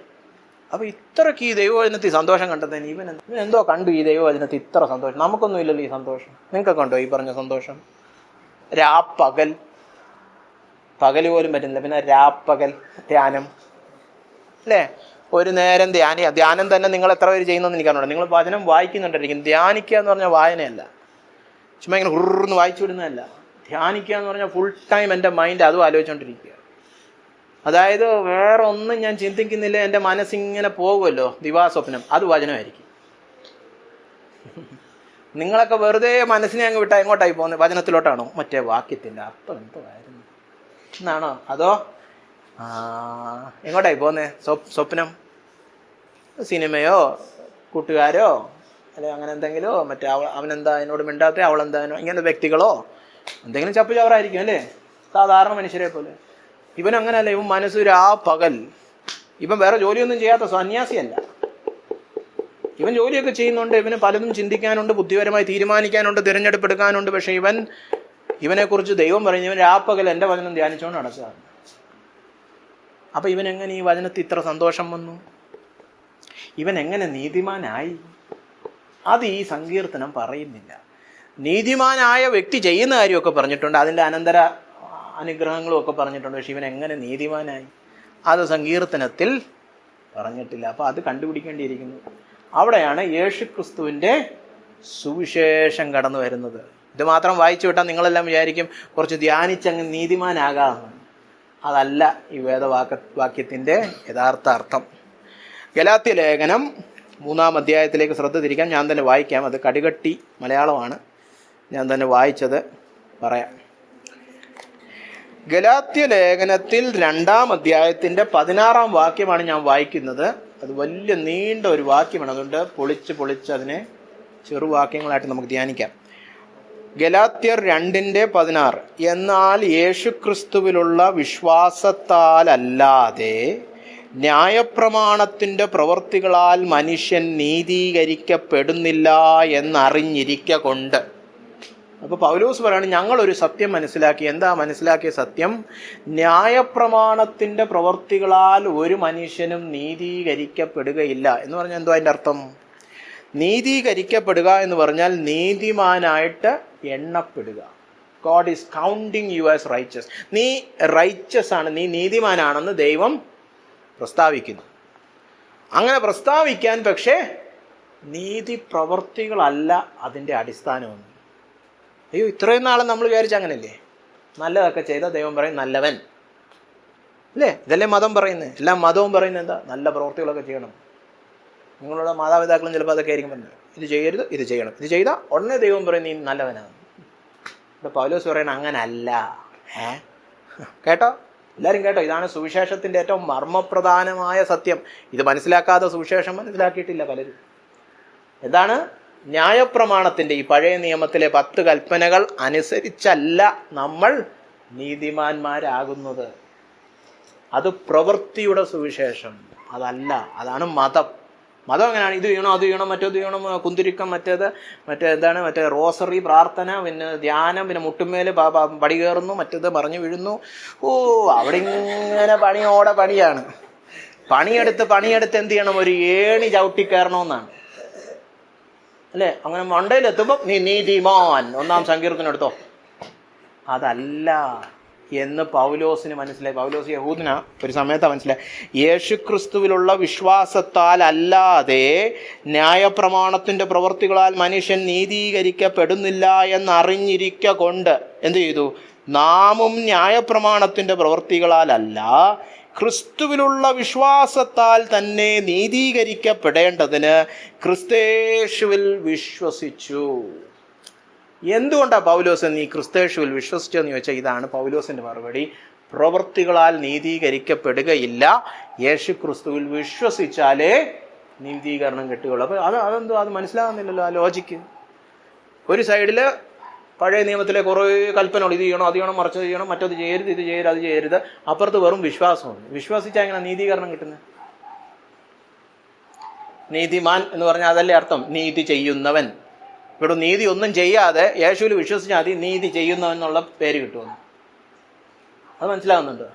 അപ്പൊ ഇത്രയ്ക്ക് ഈ ദൈവവചനത്തിൽ സന്തോഷം കണ്ടെത്താൻ ഇവൻ എന്തോ കണ്ടു ഈ ദൈവവചനത്തിൽ ഇത്ര സന്തോഷം. നമുക്കൊന്നും ഇല്ലല്ലോ ഈ സന്തോഷം. നിങ്ങൾക്കൊക്കെ ഉണ്ടോ ഈ പറഞ്ഞ സന്തോഷം? രാപ്പകൽ, പകല് പോലും പറ്റുന്നില്ല, പിന്നെ രാപ്പകൽ ധ്യാനം, അല്ലേ? ഒരു നേരം ധ്യാനം തന്നെ നിങ്ങൾ എത്ര പേര് ചെയ്യുന്നതെന്ന് എനിക്കറിഞ്ഞൂടാ. നിങ്ങൾ വചനം വായിക്കുന്നുണ്ടായിരിക്കും. ധ്യാനിക്കുക എന്ന് പറഞ്ഞാൽ വായനയല്ല, ചുമ്മാ ഇങ്ങനെ ഉറുന്ന് വായിച്ചു വിടുന്നതല്ല. ധ്യാനിക്കുക എന്ന് പറഞ്ഞാൽ ഫുൾ ടൈം എൻ്റെ മൈൻഡ് അതും ആലോചിച്ചുകൊണ്ടിരിക്കുക. അതായത് വേറെ ഒന്നും ഞാൻ ചിന്തിക്കുന്നില്ല, എൻ്റെ മനസ്സിങ്ങനെ പോകുമല്ലോ ദിവാസ്വപ്നം, അത് വചനമായിരിക്കും. നിങ്ങളൊക്കെ വെറുതെ മനസ്സിനെ അങ്ങ് വിട്ടാൽ എങ്ങോട്ടായി പോകുന്നത്? വചനത്തിലോട്ടാണോ? മറ്റേ വാക്യത്തിൻ്റെ അർത്ഥം എന്തുവായിരുന്നു എന്നാണോ? അതോ എങ്ങോട്ടായി പോകുന്നത്? സ്വപ്നം, സിനിമയോ കൂട്ടുകാരോ, അല്ലെ അങ്ങനെ എന്തെങ്കിലോ, മറ്റേ അവനെന്താ എന്നോട് മിണ്ടാത്ത, അവളെന്താ, ഇങ്ങനെ വ്യക്തികളോ, എന്തെങ്കിലും ചപ്പ് ചവറായിരിക്കും, അല്ലേ? സാധാരണ മനുഷ്യരെ പോലെ. ഇവൻ അങ്ങനെയല്ല. ഇവൻ മനസ്സ് പകൽ. ഇവൻ വേറെ ജോലിയൊന്നും ചെയ്യാത്ത സന്യാസിയല്ല. ഇവൻ ജോലിയൊക്കെ ചെയ്യുന്നുണ്ട്, ഇവന് പലതും ചിന്തിക്കാനുണ്ട്, ബുദ്ധിപരമായി തീരുമാനിക്കാനുണ്ട്, തിരഞ്ഞെടുപ്പെടുക്കാനുണ്ട്. പക്ഷെ ഇവനെക്കുറിച്ച് ദൈവം പറഞ്ഞു, ഇവൻ രാപ്പകൽ എൻ്റെ വചനം ധ്യാനിച്ചുകൊണ്ട് നടക്കുകയാണ്. അപ്പൊ ഇവൻ എങ്ങനെ ഈ വചനത്തിൽ ഇത്ര സന്തോഷം വന്നു? ഇവൻ എങ്ങനെ നീതിമാനായി? അത് ഈ സങ്കീർത്തനം പറയുന്നില്ല. നീതിമാനായ വ്യക്തി ചെയ്യുന്ന കാര്യമൊക്കെ പറഞ്ഞിട്ടുണ്ട്, അതിൻ്റെ അനന്തര അനുഗ്രഹങ്ങളും ഒക്കെ പറഞ്ഞിട്ടുണ്ട്. പക്ഷെ ഇവൻ എങ്ങനെ നീതിമാനായി? അത് സങ്കീർത്തനത്തിൽ പറഞ്ഞിട്ടില്ല. അപ്പൊ അത് കണ്ടുപിടിക്കേണ്ടിയിരിക്കുന്നു. അവിടെയാണ് യേശുക്രിസ്തുവിൻ്റെ സുവിശേഷം കടന്നു വരുന്നത്. ഇത് മാത്രം വായിച്ചു വിട്ടാൽ നിങ്ങളെല്ലാം വിചാരിക്കും കുറച്ച് ധ്യാനിച്ചങ്ങ് നീതിമാനാകാമെന്ന്. അതല്ല ഈ വേദവാക്യത്തിൻ്റെ യഥാർത്ഥ അർത്ഥം. ഗലാത്യ ലേഖനം 3-ാം അധ്യായത്തിലേക്ക് ശ്രദ്ധ തിരിക്കാൻ ഞാൻ തന്നെ വായിക്കാം. അത് കടികട്ടി മലയാളമാണ്, ഞാൻ തന്നെ വായിച്ചത് പറയാം. ഗലാത്യ ലേഖനത്തിൽ 2-ാം അധ്യായത്തിൻ്റെ 16-ാം വാക്യമാണ് ഞാൻ വായിക്കുന്നത്. അത് വലിയ നീണ്ട ഒരു വാക്യമാണ്, അതുകൊണ്ട് പൊളിച്ച് അതിനെ ചെറുവാക്യങ്ങളായിട്ട് നമുക്ക് ധ്യാനിക്കാം. ഗലാത്യർ 2:16. എന്നാൽ യേശുക്രിസ്തുവിലുള്ള വിശ്വാസത്താലല്ലാതെ ന്യായപ്രമാണത്തിൻ്റെ പ്രവൃത്തികളാൽ മനുഷ്യൻ നീതീകരിക്കപ്പെടുന്നില്ല എന്നറിഞ്ഞിരിക്ക കൊണ്ട്. അപ്പോൾ പൗലോസ് പറയാണ്, ഞങ്ങളൊരു സത്യം മനസ്സിലാക്കി. എന്താ മനസ്സിലാക്കിയ സത്യം? ന്യായപ്രമാണത്തിൻ്റെ പ്രവൃത്തികളാൽ ഒരു മനുഷ്യനും നീതീകരിക്കപ്പെടുകയില്ല എന്ന് പറഞ്ഞാൽ എന്തോ അതിൻ്റെ അർത്ഥം? നീതീകരിക്കപ്പെടുക എന്ന് പറഞ്ഞാൽ നീതിമാനായിട്ട് എണ്ണപ്പെടുക. God is counting you as righteous. നീ റൈച്ചസ് ആണ്, നീ നീതിമാനാണെന്ന് ദൈവം പ്രസ്താവിക്കുന്നു. അങ്ങനെ പ്രസ്താവിക്കാൻ പക്ഷേ നീതി പ്രവൃത്തികളല്ല അതിൻ്റെ അടിസ്ഥാനമൊന്നും. അയ്യോ, ഇത്രയും നാളും നമ്മൾ വിചാരിച്ച അങ്ങനല്ലേ? നല്ലതൊക്കെ ചെയ്ത ദൈവം പറയും നല്ലവൻ, അല്ലേ? ഇതല്ലേ മതം പറയുന്നത്. എല്ലാ മതവും പറയുന്നത് എന്താ? നല്ല പ്രവൃത്തികളൊക്കെ ചെയ്യണം. നിങ്ങളുടെ മാതാപിതാക്കളും ചിലപ്പോൾ അതൊക്കെ ആയിരിക്കും പറഞ്ഞത്, ഇത് ചെയ്യരുത്, ഇത് ചെയ്യണം. ഇത് ചെയ്താൽ ഉടനെ ദൈവം പറയും നീ നല്ലവനാണ്. ഇവിടെ പൗലോസ് പറയുന്നത് അങ്ങനല്ല. കേട്ടോ, എല്ലാവരും കേട്ടോ, ഇതാണ് സുവിശേഷത്തിൻ്റെ ഏറ്റവും മർമ്മപ്രധാനമായ സത്യം. ഇത് മനസ്സിലാക്കാതെ സുവിശേഷം മനസ്സിലാക്കിയിട്ടില്ല പലരും. എന്താണ്? ന്യായപ്രമാണത്തിൻ്റെ ഈ പഴയ നിയമത്തിലെ 10 കൽപ്പനകൾ അനുസരിച്ചല്ല നമ്മൾ നീതിമാന്മാരാകുന്നത്. അത് പ്രവൃത്തിയുടെ സുവിശേഷം, അതല്ല. അതാണ് മതം. മതം എങ്ങനെയാണ്? ഇത് ചെയ്യണം, അത് ചെയ്യണം, മറ്റേത് ചെയ്യണം, കുന്തിരിക്കം, മറ്റേ റോസറി പ്രാർത്ഥന, പിന്നെ ധ്യാനം, പിന്നെ മുട്ടുമേൽ പടി കയറുന്നു, മറ്റേത് മറിഞ്ഞു വീഴുന്നു. അവിടെ ഇങ്ങനെ പണിയാണ്. പണിയെടുത്ത് എന്ത് ചെയ്യണം? ഒരു ഏണി ചവിട്ടി കയറണമെന്നാണ്, അല്ലേ? അങ്ങനെ മണ്ടയിലെത്തുമ്പോൾ നീ നീതിമാൻ, 1-ാം സങ്കീർത്തനം എടുത്തോ. അതല്ല എന്ന് പൗലോസിന് മനസ്സിലായി. പൗലോസ് യഹൂദനാ, ഒരു സമയത്താണ് മനസ്സിലായി. യേശുക്രിസ്തുവിലുള്ള വിശ്വാസത്താൽ അല്ലാതെ ന്യായപ്രമാണത്തിൻ്റെ പ്രവൃത്തികളാൽ മനുഷ്യൻ നീതീകരിക്കപ്പെടുന്നില്ല എന്നറിഞ്ഞിരിക്ക കൊണ്ട് എന്ത് ചെയ്തു? നാമും ന്യായപ്രമാണത്തിൻ്റെ പ്രവൃത്തികളാലല്ല ക്രിസ്തുവിലുള്ള വിശ്വാസത്താൽ തന്നെ നീതീകരിക്കപ്പെടേണ്ടതിന് ക്രിസ്തേശുവിൽ വിശ്വസിച്ചു. എന്തുകൊണ്ടാണ് പൗലോസ് നീ ക്രിസ്തേശുവിൽ വിശ്വസിച്ചെന്ന് ചോദിച്ചാൽ ഇതാണ് പൗലോസിൻ്റെ മറുപടി. പ്രവൃത്തികളാൽ നീതീകരിക്കപ്പെടുകയില്ല, യേശു ക്രിസ്തുവിൽ വിശ്വസിച്ചാലേ നീതീകരണം കിട്ടുകയുള്ളൂ. അപ്പോൾ അതെന്തോ അത് മനസ്സിലാകുന്നില്ലല്ലോ ആ ലോജിക്ക്. ഒരു സൈഡിൽ പഴയ നിയമത്തിലെ കുറേ കൽപ്പനകൾ, ഇത് ചെയ്യണം, അത് ചെയ്യണം, മറിച്ചത് ചെയ്യണം, മറ്റത് ചെയ്യരുത്, ഇത് ചെയ്യരുത്, അത് ചെയ്യരുത്. അപ്പുറത്ത് വെറും വിശ്വാസമാണ്. വിശ്വസിച്ചാൽ എങ്ങനെ നീതീകരണം കിട്ടുന്നത്? നീതിമാൻ എന്ന് പറഞ്ഞാൽ അതല്ലേ അർത്ഥം? നീതി ചെയ്യുന്നവൻ. ഇവിടെ നീതി ഒന്നും ചെയ്യാതെ യേശുവിൽ വിശ്വസിച്ചാൽ മതി നീതി ചെയ്യുന്നവൻ എന്നുള്ള പേര് കിട്ടുമെന്ന്. അത് മനസ്സിലാവുന്നുണ്ട്?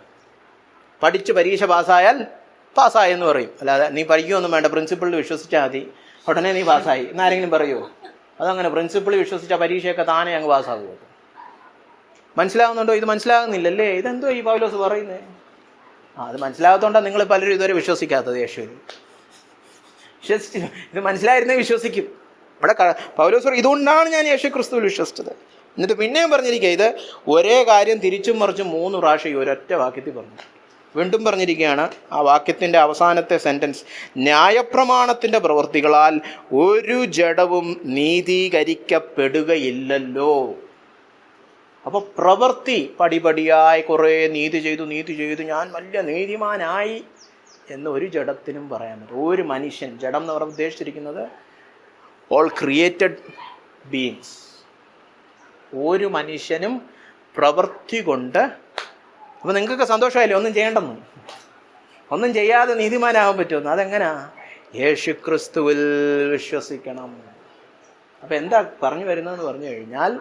പഠിച്ച് പരീക്ഷ പാസ്സായാൽ പാസ്സായെന്ന് പറയും. അല്ലാതെ നീ പഠിക്കുകയൊന്നും വേണ്ട, പ്രിൻസിപ്പിളിൽ വിശ്വസിച്ചാൽ മതി ഉടനെ നീ പാസ്സായി എന്നാരെങ്കിലും പറയുമോ? അതങ്ങനെ പ്രിൻസിപ്പിളിൽ വിശ്വസിച്ച പരീക്ഷയൊക്കെ താനേ അങ്ങ് പാസ്സാകുമോ? മനസ്സിലാവുന്നുണ്ടോ? ഇത് മനസ്സിലാകുന്നില്ലല്ലേ? ഇതെന്തോ ഈ പൗലോസ് പറയുന്നത്? അത് മനസ്സിലാകത്തോണ്ടാണ് നിങ്ങൾ പലരും ഇതുവരെ വിശ്വസിക്കാത്തത്. യേശുവിൽ വിശ്വസിച്ച് ഇത് മനസ്സിലായിരുന്നേ വിശ്വസിക്കും. ഇവിടെ പൗലോസ് പറയും, ഇതുകൊണ്ടാണ് ഞാൻ യേശു ക്രിസ്തുവിൽ വിശ്വസിച്ചത്. എന്നിട്ട് പിന്നെയും പറഞ്ഞിരിക്കുക, ഇത് ഒരേ കാര്യം തിരിച്ചും മറിച്ചും 3 പ്രാവശ്യം ഈ ഒരൊറ്റ വാക്യത്തിൽ പറഞ്ഞു. വീണ്ടും പറഞ്ഞിരിക്കുകയാണ് ആ വാക്യത്തിൻ്റെ അവസാനത്തെ സെൻറ്റൻസ്, ന്യായപ്രമാണത്തിൻ്റെ പ്രവൃത്തികളാൽ ഒരു ജഡവും നീതീകരിക്കപ്പെടുകയില്ലല്ലോ. അപ്പോൾ പ്രവൃത്തി പടിപടിയായി കുറേ നീതി ചെയ്തു ഞാൻ വലിയ നീതിമാനായി എന്ന് ഒരു ജഡത്തിനും പറയാൻ പറ്റും. ഒരു മനുഷ്യൻ, ജഡം എന്ന് പറഞ്ഞാൽ ഉദ്ദേശിച്ചിരിക്കുന്നത് ഓൾ ക്രിയേറ്റഡ് ബീയിങ്സ്. ഒരു മനുഷ്യനും പ്രവൃത്തി കൊണ്ട്, അപ്പോൾ നിങ്ങൾക്കൊക്കെ സന്തോഷമായില്ലേ ഒന്നും ചെയ്യേണ്ടെന്ന്? ഒന്നും ചെയ്യാതെ നീതിമാനാകാൻ പറ്റുമെന്ന്? അതെങ്ങനെയാ? യേശു ക്രിസ്തുവിൽ വിശ്വസിക്കണം. അപ്പം എന്താ പറഞ്ഞു വരുന്നതെന്ന് പറഞ്ഞു കഴിഞ്ഞാൽ,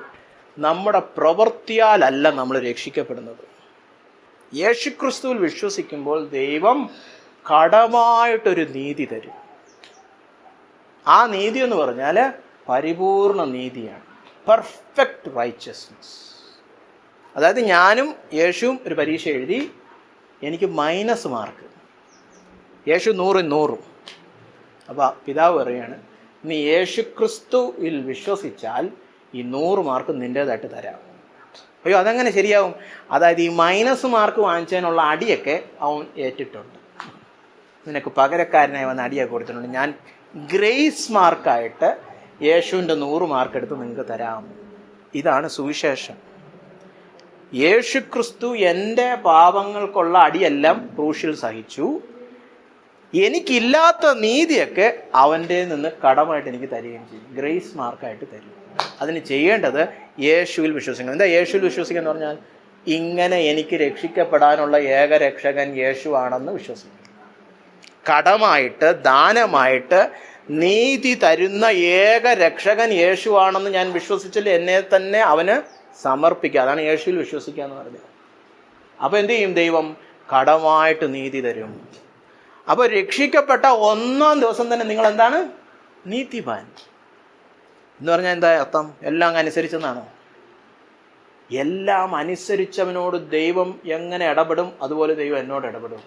നമ്മുടെ പ്രവൃത്തിയാലല്ല നമ്മൾ രക്ഷിക്കപ്പെടുന്നത്. യേശു ക്രിസ്തുവിൽ വിശ്വസിക്കുമ്പോൾ ദൈവം കടമായിട്ടൊരു നീതി തരും. ആ നീതി എന്ന് പറഞ്ഞാൽ പരിപൂർണ നീതിയാണ്, പെർഫെക്റ്റ് റൈച്ചസ്നെസ്. അതായത് ഞാനും യേശുവും ഒരു പരീക്ഷ എഴുതി, എനിക്ക് -, മാർക്ക്, യേശു 100 അപ്പോൾ പിതാവ് പറയാണ്, നീ യേശു ക്രിസ്തുവിൽ വിശ്വസിച്ചാൽ ഈ 100 മാർക്ക് നിൻ്റേതായിട്ട് തരാം. അയ്യോ അതെങ്ങനെ ശരിയാവും? അതായത് ഈ -, മാർക്ക് വാങ്ങിച്ചതിനുള്ള അടിയൊക്കെ അവൻ ഏറ്റിട്ടുണ്ട്. നിനക്ക് പകരക്കാരനായി വന്ന അടിയൊക്കെ കൊടുത്തിട്ടുണ്ട്. ഞാൻ ഗ്രേസ് മാർക്കായിട്ട് യേശുവിൻ്റെ 100 മാർക്ക് എടുത്ത് നിങ്ങൾക്ക് തരാം. ഇതാണ് സുവിശേഷം. യേശു ക്രിസ്തു എൻ്റെ പാപങ്ങൾക്കുള്ള അടിയെല്ലാം ക്രൂശിൽ സഹിച്ചു. എനിക്കില്ലാത്ത നീതിയൊക്കെ അവൻ്റെ നിന്ന് കടമായിട്ട് എനിക്ക് തരികയും ചെയ്യും, ഗ്രേസ് മാർക്കായിട്ട് തരും. അതിന് ചെയ്യേണ്ടത് യേശുവിൽ വിശ്വസിക്കണം. എന്താ യേശുവിൽ വിശ്വസിക്കുക എന്ന് പറഞ്ഞാൽ, ഇങ്ങനെ എനിക്ക് രക്ഷിക്കപ്പെടാനുള്ള ഏക രക്ഷകൻ യേശുവാണെന്ന് വിശ്വസിക്കണം. കടമായിട്ട്, ദാനമായിട്ട് നീതി തരുന്ന ഏക രക്ഷകൻ യേശുവാണെന്ന് ഞാൻ വിശ്വസിച്ചാൽ എന്നെ തന്നെ അവന് സമർപ്പിക്കുക. അതാണ് യേശുവിൽ വിശ്വസിക്കുക എന്ന് പറഞ്ഞത്. അപ്പോൾ എന്ത് ചെയ്യും? ദൈവം കടമായിട്ട് നീതി തരും. അപ്പോൾ രക്ഷിക്കപ്പെട്ട 1-ാം ദിവസം തന്നെ നിങ്ങൾ എന്താണ്? നീതിമാൻ എന്ന് പറഞ്ഞാൽ എന്താ അർത്ഥം? എല്ലാം അനുസരിച്ചെന്നാണോ? എല്ലാം അനുസരിച്ചവനോട് ദൈവം എങ്ങനെ ഇടപെടും അതുപോലെ ദൈവം എന്നോട് ഇടപെടും.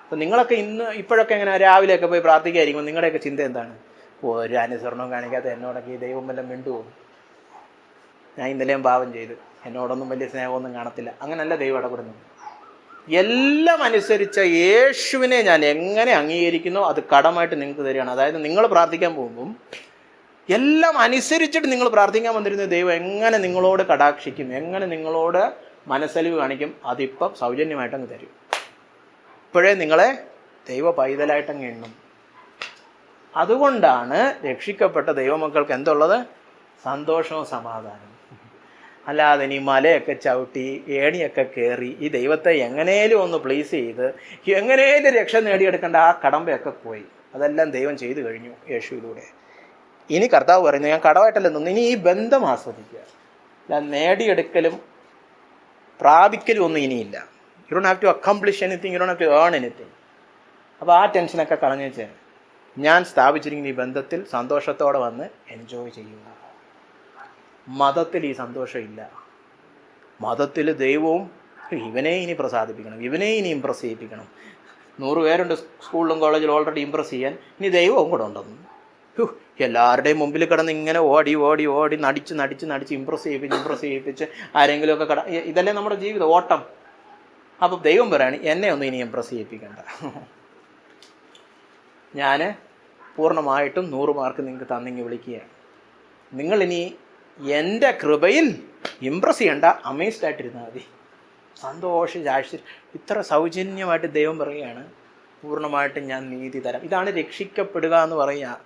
അപ്പം നിങ്ങളൊക്കെ ഇപ്പോഴൊക്കെ എങ്ങനെ രാവിലെയൊക്കെ പോയി പ്രാർത്ഥിക്കായിരിക്കും, നിങ്ങളുടെയൊക്കെ ചിന്ത എന്താണ്? ഒരു അനുസരണവും കാണിക്കാത്ത എന്നോടൊക്കെ ഈ ദൈവം വല്ലതും മിണ്ടുവോ? ഞാൻ ഇന്നലെയും പാപം ചെയ്തു, എന്നോടൊന്നും വലിയ സ്നേഹമൊന്നും കാണത്തില്ല. അങ്ങനല്ല ദൈവം ഇടപെടുന്നത്. എല്ലാം അനുസരിച്ച യേശുവിനെ ഞാൻ എങ്ങനെ അംഗീകരിക്കുന്നോ അത് കടമായിട്ട് നിങ്ങൾക്ക് തരികയാണ്. അതായത് നിങ്ങൾ പ്രാർത്ഥിക്കാൻ പോകുമ്പം എല്ലാം അനുസരിച്ചിട്ട് നിങ്ങൾ പ്രാർത്ഥിക്കാൻ വന്നിരുന്ന ദൈവം എങ്ങനെ നിങ്ങളോട് കടാക്ഷിക്കും, എങ്ങനെ നിങ്ങളോട് മനസ്സലിവ് കാണിക്കും, അതിപ്പം സൗജന്യമായിട്ടങ്ങ് തരും. ഇപ്പോഴേ നിങ്ങളെ ദൈവ പൈതലായിട്ടങ്ങ് എണ്ണും. അതുകൊണ്ടാണ് രക്ഷിക്കപ്പെട്ട ദൈവമക്കൾക്ക് എന്തുള്ളത്? സന്തോഷവും സമാധാനവും. അല്ലാതെ ഇനി മലയൊക്കെ ചവിട്ടി ഏണിയൊക്കെ കയറി ഈ ദൈവത്തെ എങ്ങനെയും ഒന്ന് പ്ലീസ് ചെയ്ത് എങ്ങനെയും രക്ഷ നേടിയെടുക്കേണ്ട ആ കടമ്പയൊക്കെ പോയി. അതെല്ലാം ദൈവം ചെയ്തു കഴിഞ്ഞു യേശുവിലൂടെ. ഇനി കർത്താവ് പറയുന്നത്, ഞാൻ കടമായിട്ടല്ല നിന്ന്, ഇനി ഈ ബന്ധം ആസ്വദിക്കുക. അല്ല നേടിയെടുക്കലും പ്രാപിക്കലും ഒന്നും ഇനിയില്ല. You don't have to accomplish anything, you don't have to earn anything. അപ്പോൾ ആ ടെൻഷനൊക്കെ കളഞ്ഞു വെച്ചാൽ ഞാൻ സ്ഥാപിച്ചിരിക്കുന്ന ഈ ബന്ധത്തിൽ സന്തോഷത്തോടെ വന്ന് എൻജോയ് ചെയ്യുക. മതത്തിൽ ഈ സന്തോഷമില്ല. മതത്തിൽ ദൈവവും ഇവനെ ഇനി പ്രസാദിപ്പിക്കണം, ഇവനെ ഇനി ഇമ്പ്രസ് ചെയ്യിപ്പിക്കണം. 100 പേരുണ്ട് സ്കൂളിലും കോളേജിലും ഓൾറെഡി ഇമ്പ്രസ് ചെയ്യാൻ, ഇനി ദൈവവും കൂടെ ഉണ്ടെന്ന്. എല്ലാവരുടെയും മുമ്പിൽ കിടന്ന് ഇങ്ങനെ ഓടി ഓടി ഓടി നടിച്ച് ഇമ്പ്രസ് ചെയ്യിപ്പിച്ച് ആരെങ്കിലുമൊക്കെ ഇതല്ലേ നമ്മുടെ ജീവിതം, ഓട്ടം. അപ്പം ദൈവം പറയാണ്, എന്നെ ഒന്നും ഇനി ഇമ്പ്രസ് ചെയ്യിപ്പിക്കണ്ട, ഞാൻ പൂർണ്ണമായിട്ടും 100 മാർക്ക് നിങ്ങൾക്ക് തന്നിങ്ങി വിളിക്കുകയാണ്. നിങ്ങളിനി എൻ്റെ കൃപയിൽ ഇമ്പ്രസ് ചെയ്യണ്ട, അമേസ്ഡ് ആയിട്ടിരുന്നാൽ മതി, സന്തോഷിച്ച് ഇത്ര സൗജന്യമായിട്ട് ദൈവം പറയുകയാണ്, പൂർണ്ണമായിട്ടും ഞാൻ നീതി തരാം. ഇതാണ് രക്ഷിക്കപ്പെടുക എന്ന് പറയുക.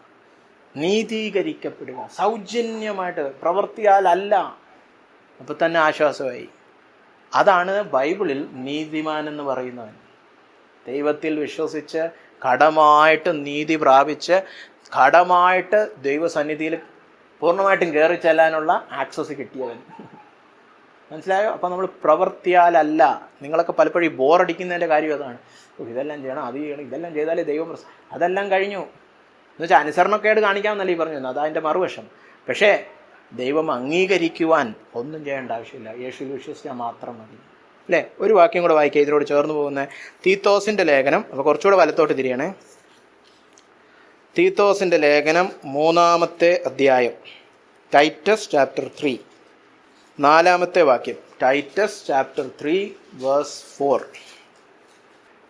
നീതീകരിക്കപ്പെടുക, സൗജന്യമായിട്ട്, പ്രവൃത്തിയാലല്ല. അപ്പം തന്നെ ആശ്വാസമായി. അതാണ് ബൈബിളിൽ നീതിമാൻ എന്ന് പറയുന്നവൻ. ദൈവത്തിൽ വിശ്വസിച്ച് കടമായിട്ട് നീതി പ്രാപിച്ച് കടമായിട്ട് ദൈവസന്നിധിയിൽ പൂർണ്ണമായിട്ടും കയറി ചെല്ലാനുള്ള ആക്സസ് കിട്ടിയവൻ. മനസ്സിലായോ? അപ്പം നമ്മൾ പ്രവൃത്തിയാലല്ല. നിങ്ങളൊക്കെ പലപ്പോഴും ഈ ബോറടിക്കുന്നതിൻ്റെ കാര്യം അതാണ്. ഇതെല്ലാം ചെയ്യണം, അത് ചെയ്യണം, ഇതെല്ലാം ചെയ്താലേ ദൈവം അതെല്ലാം കഴിഞ്ഞു എന്ന് വെച്ചാൽ അനുസരണക്കേട് കാണിക്കാമെന്നല്ലേ ഈ പറഞ്ഞു. അതതിൻ്റെ മറുവശം. പക്ഷേ ദൈവം അംഗീകരിക്കുവാൻ ഒന്നും ചെയ്യേണ്ട ആവശ്യമില്ല. യേശുവിൽ വിശ്വസിച്ചാൽ മാത്രം മതി. അല്ലേ? ഒരു വാക്യം കൂടെ വായിക്കുക, ഇതിനോട് ചേർന്ന് പോകുന്ന തീത്തോസിൻ്റെ ലേഖനം. അപ്പോൾ കുറച്ചുകൂടെ വലത്തോട്ട് തിരിയണേ. തീത്തോസിൻ്റെ ലേഖനം 3-ാമത്തെ അധ്യായം, ടൈറ്റസ് ചാപ്റ്റർ 3, 4-ാമത്തെ വാക്യം. Titus chapter 3 verse 4.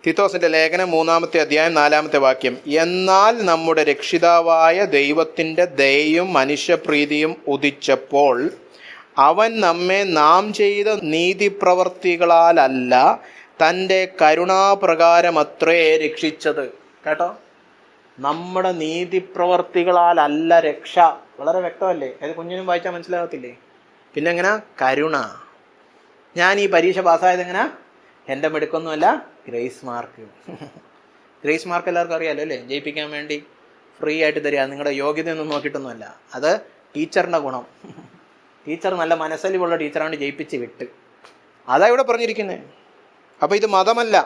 തീത്തോസിൻ്റെ ലേഖനം 3-ാമത്തെ അധ്യായം 4-ാമത്തെ വാക്യം. എന്നാൽ നമ്മുടെ രക്ഷിതാവായ ദൈവത്തിൻ്റെ ദയയും മനുഷ്യപ്രീതിയും ഉദിച്ചപ്പോൾ അവൻ നമ്മെ നാം ചെയ്ത നീതിപ്രവർത്തികളാലല്ല തൻ്റെ കരുണാപ്രകാരമത്രേ രക്ഷിച്ചത്. കേട്ടോ? നമ്മുടെ നീതിപ്രവർത്തികളാലല്ല രക്ഷ. വളരെ വ്യക്തമല്ലേ? അത് കുഞ്ഞിനും വായിച്ചാൽ മനസ്സിലാകത്തില്ലേ? പിന്നെ എങ്ങനെ? കരുണ. ഞാൻ ഈ പരീക്ഷ പാസ്സായത് എങ്ങനെ? എൻ്റെ മിടുക്കൊന്നുമല്ല, ഗ്രേസ് മാർക്ക്. ഗ്രേസ് മാർക്ക് എല്ലാവർക്കും അറിയാമല്ലോ അല്ലേ? ജയിപ്പിക്കാൻ വേണ്ടി ഫ്രീ ആയിട്ട് തരിക. നിങ്ങളുടെ യോഗ്യതയൊന്നും നോക്കിയിട്ടൊന്നുമല്ല. അത് ടീച്ചറിൻ്റെ ഗുണം. ടീച്ചർ നല്ല മനസ്സലിവുള്ള ടീച്ചറാണ്, ജയിപ്പിച്ച് വിട്ട്. അതാ ഇവിടെ പറഞ്ഞിരിക്കുന്നത്. അപ്പോൾ ഇത് മതമല്ല.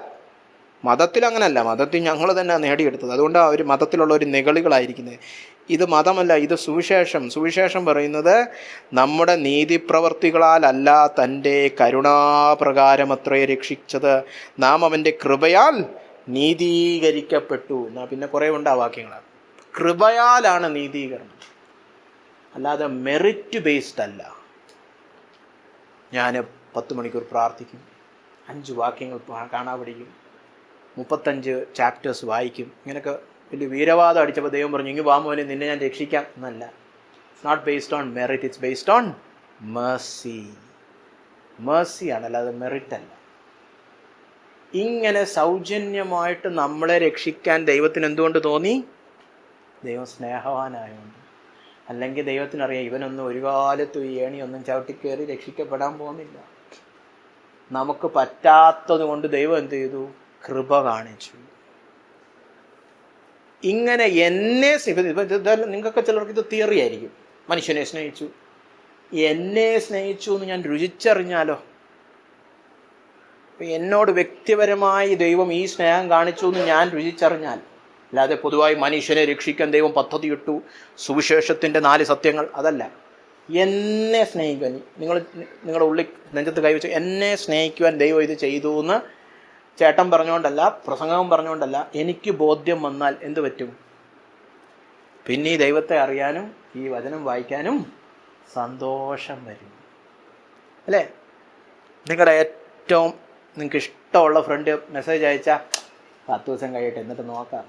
മതത്തിൽ അങ്ങനല്ല. മതത്തിൽ ഞങ്ങൾ തന്നെ നേടിയെടുത്തത്. അതുകൊണ്ടാണ് അവർ മതത്തിലുള്ള ഒരു നിഗളികളായിരിക്കുന്നത്. ഇത് മതമല്ല, ഇത് സുവിശേഷം. സുവിശേഷം പറയുന്നത് നമ്മുടെ നീതിപ്രവർത്തികളാലല്ല തൻ്റെ കരുണാപ്രകാരമത്രേ രക്ഷിച്ചത്, നാം അവൻ്റെ കൃപയാൽ നീതീകരിക്കപ്പെട്ടു. എന്നാൽ പിന്നെ കുറേ ഉണ്ട് ആ വാക്യങ്ങൾ. കൃപയാലാണ് നീതീകരണം, അല്ലാതെ മെറിറ്റ് ബേസ്ഡ് അല്ല. ഞാൻ 10 മണിക്കൂർ പ്രാർത്ഥിക്കും, 5 വാക്യങ്ങൾ കാണാൻ പഠിക്കും, 35 ചാപ്റ്റേഴ്സ് വായിക്കും. ഇങ്ങനെയൊക്കെ വലിയ വീരവാദം അടിച്ചപ്പോൾ ദൈവം പറഞ്ഞു ഇങ്ങ് വാമോനെ നിന്നെ ഞാൻ രക്ഷിക്കാം എന്നല്ല. It's not based on merit, it's based on mercy. മേഴ്സിയാണ്, അല്ലാതെ മെറിറ്റ് അല്ല. ഇങ്ങനെ സൗജന്യമായിട്ട് നമ്മളെ രക്ഷിക്കാൻ ദൈവത്തിന് എന്തുകൊണ്ട് തോന്നി? ദൈവം സ്നേഹവാനായതുകൊണ്ട്. അല്ലെങ്കിൽ ദൈവത്തിനറിയാം ഇവനൊന്നും ഒരു കാലത്തും ഈ ഏണിയൊന്നും ചവിട്ടിക്കയറി രക്ഷിക്കപ്പെടാൻ പോകുന്നില്ല. നമുക്ക് പറ്റാത്തത് കൊണ്ട് ദൈവം എന്ത് ചെയ്തു? കൃപ കാണിച്ചു. ഇങ്ങനെ എന്നെ നിങ്ങൾക്കൊക്കെ ചിലർക്ക് ഇത് തിയറി ആയിരിക്കും. മനുഷ്യനെ സ്നേഹിച്ചു, എന്നെ സ്നേഹിച്ചു എന്ന് ഞാൻ രുചിച്ചറിഞ്ഞാലോ? എന്നോട് വ്യക്തിപരമായി ദൈവം ഈ സ്നേഹം കാണിച്ചു എന്ന് ഞാൻ രുചിച്ചറിഞ്ഞാൽ, അല്ലാതെ പൊതുവായി മനുഷ്യനെ രക്ഷിക്കാൻ ദൈവം പദ്ധതിയിട്ടു, സുവിശേഷത്തിൻ്റെ 4 സത്യങ്ങൾ, അതല്ല. എന്നെ സ്നേഹിക്കാൻ, നിങ്ങളുടെ ഉള്ളിൽ നെഞ്ചത്ത് കൈവച്ച് എന്നെ സ്നേഹിക്കുവാൻ ദൈവം ഇത് ചെയ്തു എന്ന് ചേട്ടൻ പറഞ്ഞുകൊണ്ടല്ല, പ്രസംഗം പറഞ്ഞുകൊണ്ടല്ല, എനിക്ക് ബോധ്യം വന്നാൽ എന്ത് പറ്റും? പിന്നെ ഈ ദൈവത്തെ അറിയാനും ഈ വചനം വായിക്കാനും സന്തോഷം വരും. അല്ലേ? നിങ്ങളുടെ ഏറ്റവും നിങ്ങൾക്ക് ഇഷ്ടമുള്ള ഫ്രണ്ട് മെസ്സേജ് അയച്ചാൽ 10 ദിവസം കഴിയട്ടെ എന്നിട്ട് നോക്കാം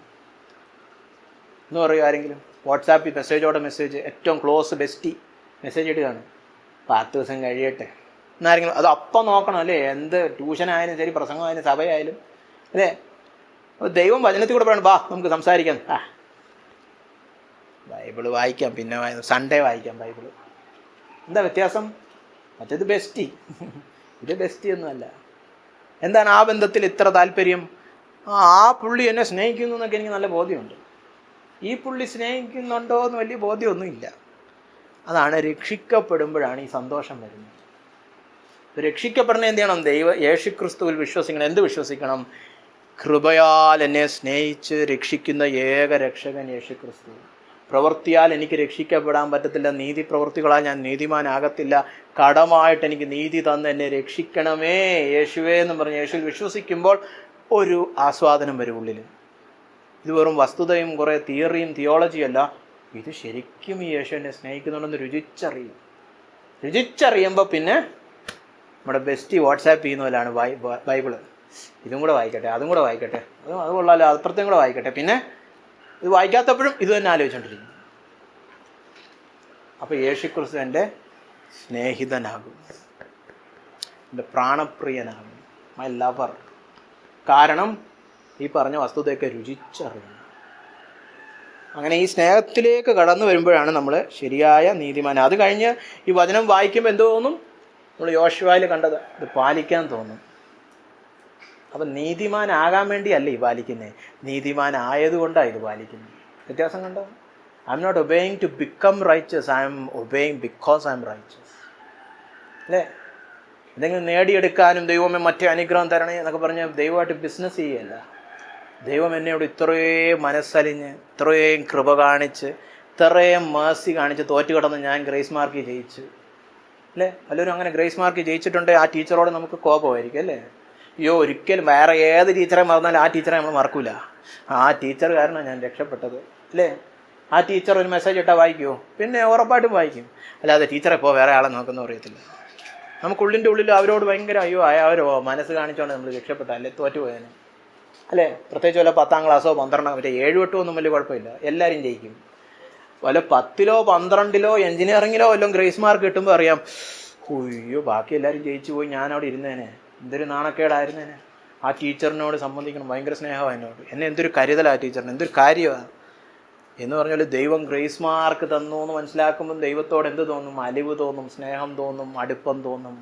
എന്ന് പറയും ആരെങ്കിലും. വാട്സാപ്പിൽ മെസ്സേജോടെ മെസ്സേജ്, ഏറ്റവും ക്ലോസ് ബെസ്റ്റി മെസ്സേജ് ഇടുകയാണ് 10 ദിവസം കഴിയട്ടെ എന്നാരെങ്കിലും. അത് അപ്പം നോക്കണം അല്ലേ? എന്ത് ട്യൂഷനായാലും ശരി, പ്രസംഗമായാലും സഭയായാലും അല്ലേ? ദൈവം വചനത്തിൽ കൂടെ പറയണം, വാ നമുക്ക് സംസാരിക്കാം. ബൈബിള് വായിക്കാം, പിന്നെ സൺഡേ വായിക്കാം ബൈബിള്. എന്താ വ്യത്യാസം? മറ്റേത് ബെസ്റ്റി, ഇത് ബെസ്റ്റി ഒന്നുമല്ല. എന്താണ് ആ ബന്ധത്തിൽ ഇത്ര താല്പര്യം? ആ പുള്ളി എന്നെ സ്നേഹിക്കുന്നു എന്നൊക്കെ എനിക്ക് നല്ല ബോധ്യമുണ്ട്. ഈ പുള്ളി സ്നേഹിക്കുന്നുണ്ടോ എന്ന് വലിയ ബോധ്യമൊന്നുമില്ല. അതാണ് രക്ഷിക്കപ്പെടുമ്പോഴാണ് ഈ സന്തോഷം വരുന്നത്. രക്ഷിക്കപ്പെടുന്ന എന്ത് ചെയ്യണം? യേശുക്രിസ്തുവിൽ വിശ്വസിക്കണം. എന്ത് വിശ്വസിക്കണം? കൃപയാൽ എന്നെ സ്നേഹിച്ച് രക്ഷിക്കുന്ന ഏക രക്ഷകൻ യേശുക്രിസ്തു. പ്രവൃത്തിയാൽ എനിക്ക് രക്ഷിക്കപ്പെടാൻ പറ്റത്തില്ല, നീതി പ്രവൃത്തികളാൽ ഞാൻ നീതിമാനാകത്തില്ല, കടമായിട്ട് എനിക്ക് നീതി തന്ന് എന്നെ രക്ഷിക്കണമേ യേശുവേ എന്ന് പറഞ്ഞ് യേശുവിൽ വിശ്വസിക്കുമ്പോൾ ഒരു ആസ്വാദനം വരും ഉള്ളിൽ. ഇത് വെറും വസ്തുതയും കുറേ തിയറിയും തിയോളജിയല്ല, ഇത് ശരിക്കും ഈ യേശു എന്നെ സ്നേഹിക്കുന്നുണ്ടെന്ന് രുചിച്ചറിയുമ്പോൾ പിന്നെ നമ്മുടെ ബെസ്റ്റ് വാട്സാപ്പ് ചെയ്യുന്ന പോലെയാണ് ബൈബിള്. ഇതും കൂടെ വായിക്കട്ടെ, അതും കൂടെ വായിക്കട്ടെ, അത് കൊള്ളാലോ, അപ്പുറത്തേയും കൂടെ വായിക്കട്ടെ. പിന്നെ ഇത് വായിക്കാത്തപ്പോഴും ഇത് തന്നെ ആലോചിച്ചുകൊണ്ടിരിക്കും. അപ്പോൾ യേശുക്രിസ്തു എൻ്റെ സ്നേഹിതനാകും, എൻ്റെ പ്രാണപ്രിയനാകും, മൈ ലവർ. കാരണം ഈ പറഞ്ഞ വസ്തുതയൊക്കെ രുചിച്ചറിയണം. അങ്ങനെ ഈ സ്നേഹത്തിലേക്ക് കടന്നു വരുമ്പോഴാണ് നമ്മൾ ശരിയായ നീതിമാൻ. അത് കഴിഞ്ഞ് ഈ വചനം വായിക്കുമ്പോൾ എന്ത് തോന്നും? നമ്മൾ യോശുവയിൽ കണ്ടത് ഇത് പാലിക്കാൻ തോന്നും. അപ്പം നീതിമാനാകാൻ വേണ്ടിയല്ല ഈ പാലിക്കുന്നത്, നീതിമാനായതുകൊണ്ടാണ് ഇത് പാലിക്കുന്നത്. വ്യത്യാസം കണ്ടോ? I am not obeying to become riches, I am obeying because I am riches. അല്ലേ? എന്തെങ്കിലും നേടിയെടുക്കാനും ദൈവമേ മറ്റേ അനുഗ്രഹം തരണേ എന്നൊക്കെ പറഞ്ഞ് ദൈവമായിട്ട് ബിസിനസ് ചെയ്യല്ല. ദൈവം എന്നോട് ഇത്രയും മനസ്സലിഞ്ഞ്, ഇത്രയും കൃപ കാണിച്ച്, ഇത്രയും മേഴ്സി കാണിച്ച് തോറ്റു കിടന്ന് ഞാൻ ഗ്രേസ് മാർക്ക് ജയിച്ചു. അല്ലേ? വല്ലവരും അങ്ങനെ ഗ്രേസ് മാർക്ക് ജയിച്ചിട്ടുണ്ടെങ്കിൽ ആ ടീച്ചറോട് നമുക്ക് കോപമായിരിക്കും. അല്ലേ? അയ്യോ, ഒരിക്കലും വേറെ ഏത് ടീച്ചറെ മറന്നാലും ആ ടീച്ചറെ നമ്മൾ മറക്കൂല. ആ ടീച്ചർ കാരണം ഞാൻ രക്ഷപ്പെട്ടത്. അല്ലേ? ആ ടീച്ചർ ഒരു മെസ്സേജ് ഇട്ടാൽ വായിക്കുമോ? പിന്നെ ഉറപ്പായിട്ടും വായിക്കും. അല്ലാതെ ടീച്ചറെ ഇപ്പോൾ വേറെ ആളെ നോക്കുന്ന അറിയത്തില്ല. നമുക്കുള്ളിൻ്റെ ഉള്ളിൽ അവരോട് ഭയങ്കര അയ്യോ അവരോ മനസ്സ് കാണിച്ചോണ്ട് നമ്മൾ രക്ഷപ്പെട്ട, അല്ലെ തോറ്റുപോയതിന്. അല്ലേ? പ്രത്യേകിച്ച് വല്ല 10ാം ക്ലാസ്സോ 12 മറ്റേ 7, 8 ഒന്നും വലിയ കുഴപ്പമില്ല, എല്ലാവരും ജയിക്കും. വല്ല 10ലോ 12ലോ എഞ്ചിനീയറിങ്ങിലോ വല്ലതും ഗ്രേസ് മാർക്ക് കിട്ടുമ്പോൾ അറിയാം, അയ്യോ ബാക്കി എല്ലാവരും ജയിച്ചു പോയി, ഞാനവിടെ ഇരുന്നേനെ, എന്തൊരു നാണക്കേടായിരുന്നേനെ. ആ ടീച്ചറിനോട് സംബന്ധിക്കണം, ഭയങ്കര സ്നേഹമാണ് എന്നോട്, എന്നെ എന്തൊരു കരുതലാണ് ആ ടീച്ചറിന്, എന്തൊരു കാര്യമാണ് എന്ന് പറഞ്ഞാൽ ദൈവം ഗ്രേസ് മാർക്ക് തന്നു എന്ന് മനസ്സിലാക്കുമ്പോൾ ദൈവത്തോട് എന്ത് തോന്നും? അലിവ് തോന്നും, സ്നേഹം തോന്നും, അടുപ്പം തോന്നും.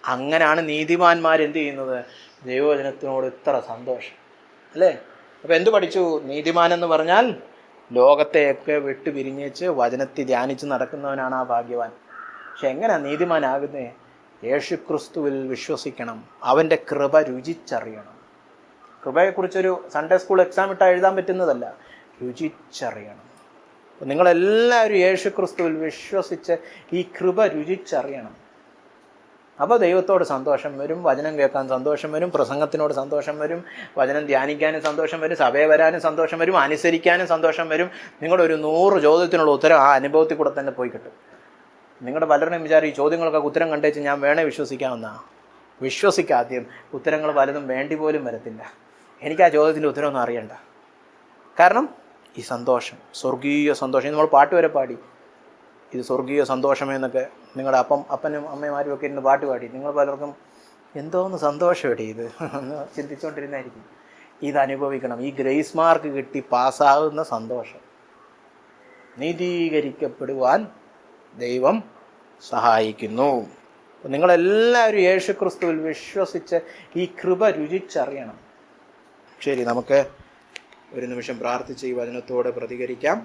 അങ്ങനെയാണ് നീതിമാന്മാർ എന്ത് ചെയ്യുന്നത്? ദൈവവചനത്തിനോട് ഇത്ര സന്തോഷം. അല്ലേ? അപ്പോൾ എന്ത് പഠിച്ചു? നീതിമാൻ എന്ന് പറഞ്ഞാൽ ലോകത്തെയൊക്കെ വിട്ടു പിരിഞ്ഞേച്ച് വചനത്തിൽ ധ്യാനിച്ച് നടക്കുന്നവനാണ് ആ ഭാഗ്യവാൻ. പക്ഷെ എങ്ങനെയാണ് നീതിമാനാകുന്നത്? യേശുക്രിസ്തുവിൽ വിശ്വസിക്കണം, അവൻ്റെ കൃപ രുചിച്ചറിയണം. കൃപയെക്കുറിച്ചൊരു സൺഡേ സ്കൂൾ എക്സാം ഇട്ടാൽ എഴുതാൻ പറ്റുന്നതല്ല, രുചിച്ചറിയണം. അപ്പം നിങ്ങളെല്ലാവരും യേശുക്രിസ്തുവിൽ വിശ്വസിച്ച് ഈ കൃപ രുചിച്ചറിയണം. അപ്പോൾ ദൈവത്തോട് സന്തോഷം വരും, വചനം കേൾക്കാൻ സന്തോഷം വരും, പ്രസംഗത്തിനോട് സന്തോഷം വരും, വചനം ധ്യാനിക്കാനും സന്തോഷം വരും, സഭയെ വരാനും സന്തോഷം വരും, അനുസരിക്കാനും സന്തോഷം വരും. നിങ്ങളുടെ ഒരു 100 ചോദ്യത്തിനുള്ള ഉത്തരം ആ അനുഭവത്തിൽ കൂടെ തന്നെ പോയി കിട്ടും. നിങ്ങളുടെ പലരുടെയും വിചാരം ഈ ചോദ്യങ്ങൾക്കൊക്കെ ഉത്തരം കണ്ടേച്ച് ഞാൻ വേണേ വിശ്വസിക്കാമെന്നാണ്. വിശ്വസിക്കാദ്യം, ഉത്തരങ്ങൾ പലതും വേണ്ടി പോലും വരത്തില്ല. എനിക്ക് ആ ചോദ്യത്തിൻ്റെ ഉത്തരമൊന്നും അറിയണ്ട. കാരണം ഈ സന്തോഷം, സ്വർഗീയ സന്തോഷം, നമ്മൾ പാട്ട് വരെ പാടി, ഇത് സ്വർഗീയ സന്തോഷമേന്നൊക്കെ നിങ്ങളുടെ അപ്പനും അമ്മമാരും ഒക്കെ ഇരുന്ന് പാട്ട് പാടി. നിങ്ങൾ പലർക്കും എന്തോന്ന് സന്തോഷമേടി ഇത് എന്ന് ചിന്തിച്ചുകൊണ്ടിരുന്നായിരിക്കും. ഇത് അനുഭവിക്കണം. ഈ ഗ്രേസ് മാർക്ക് കിട്ടി പാസ്സാകുന്ന സന്തോഷം നീതീകരിക്കപ്പെടുവാൻ ദൈവം സഹായിക്കുന്നു. നിങ്ങളെല്ലാവരും യേശുക്രിസ്തുവിൽ വിശ്വസിച്ച് ഈ കൃപ രുചിച്ചറിയണം. ശരി, നമുക്ക് ഒരു നിമിഷം പ്രാർത്ഥിച്ച് ഈ വചനത്തോടെ പ്രതികരിക്കാം.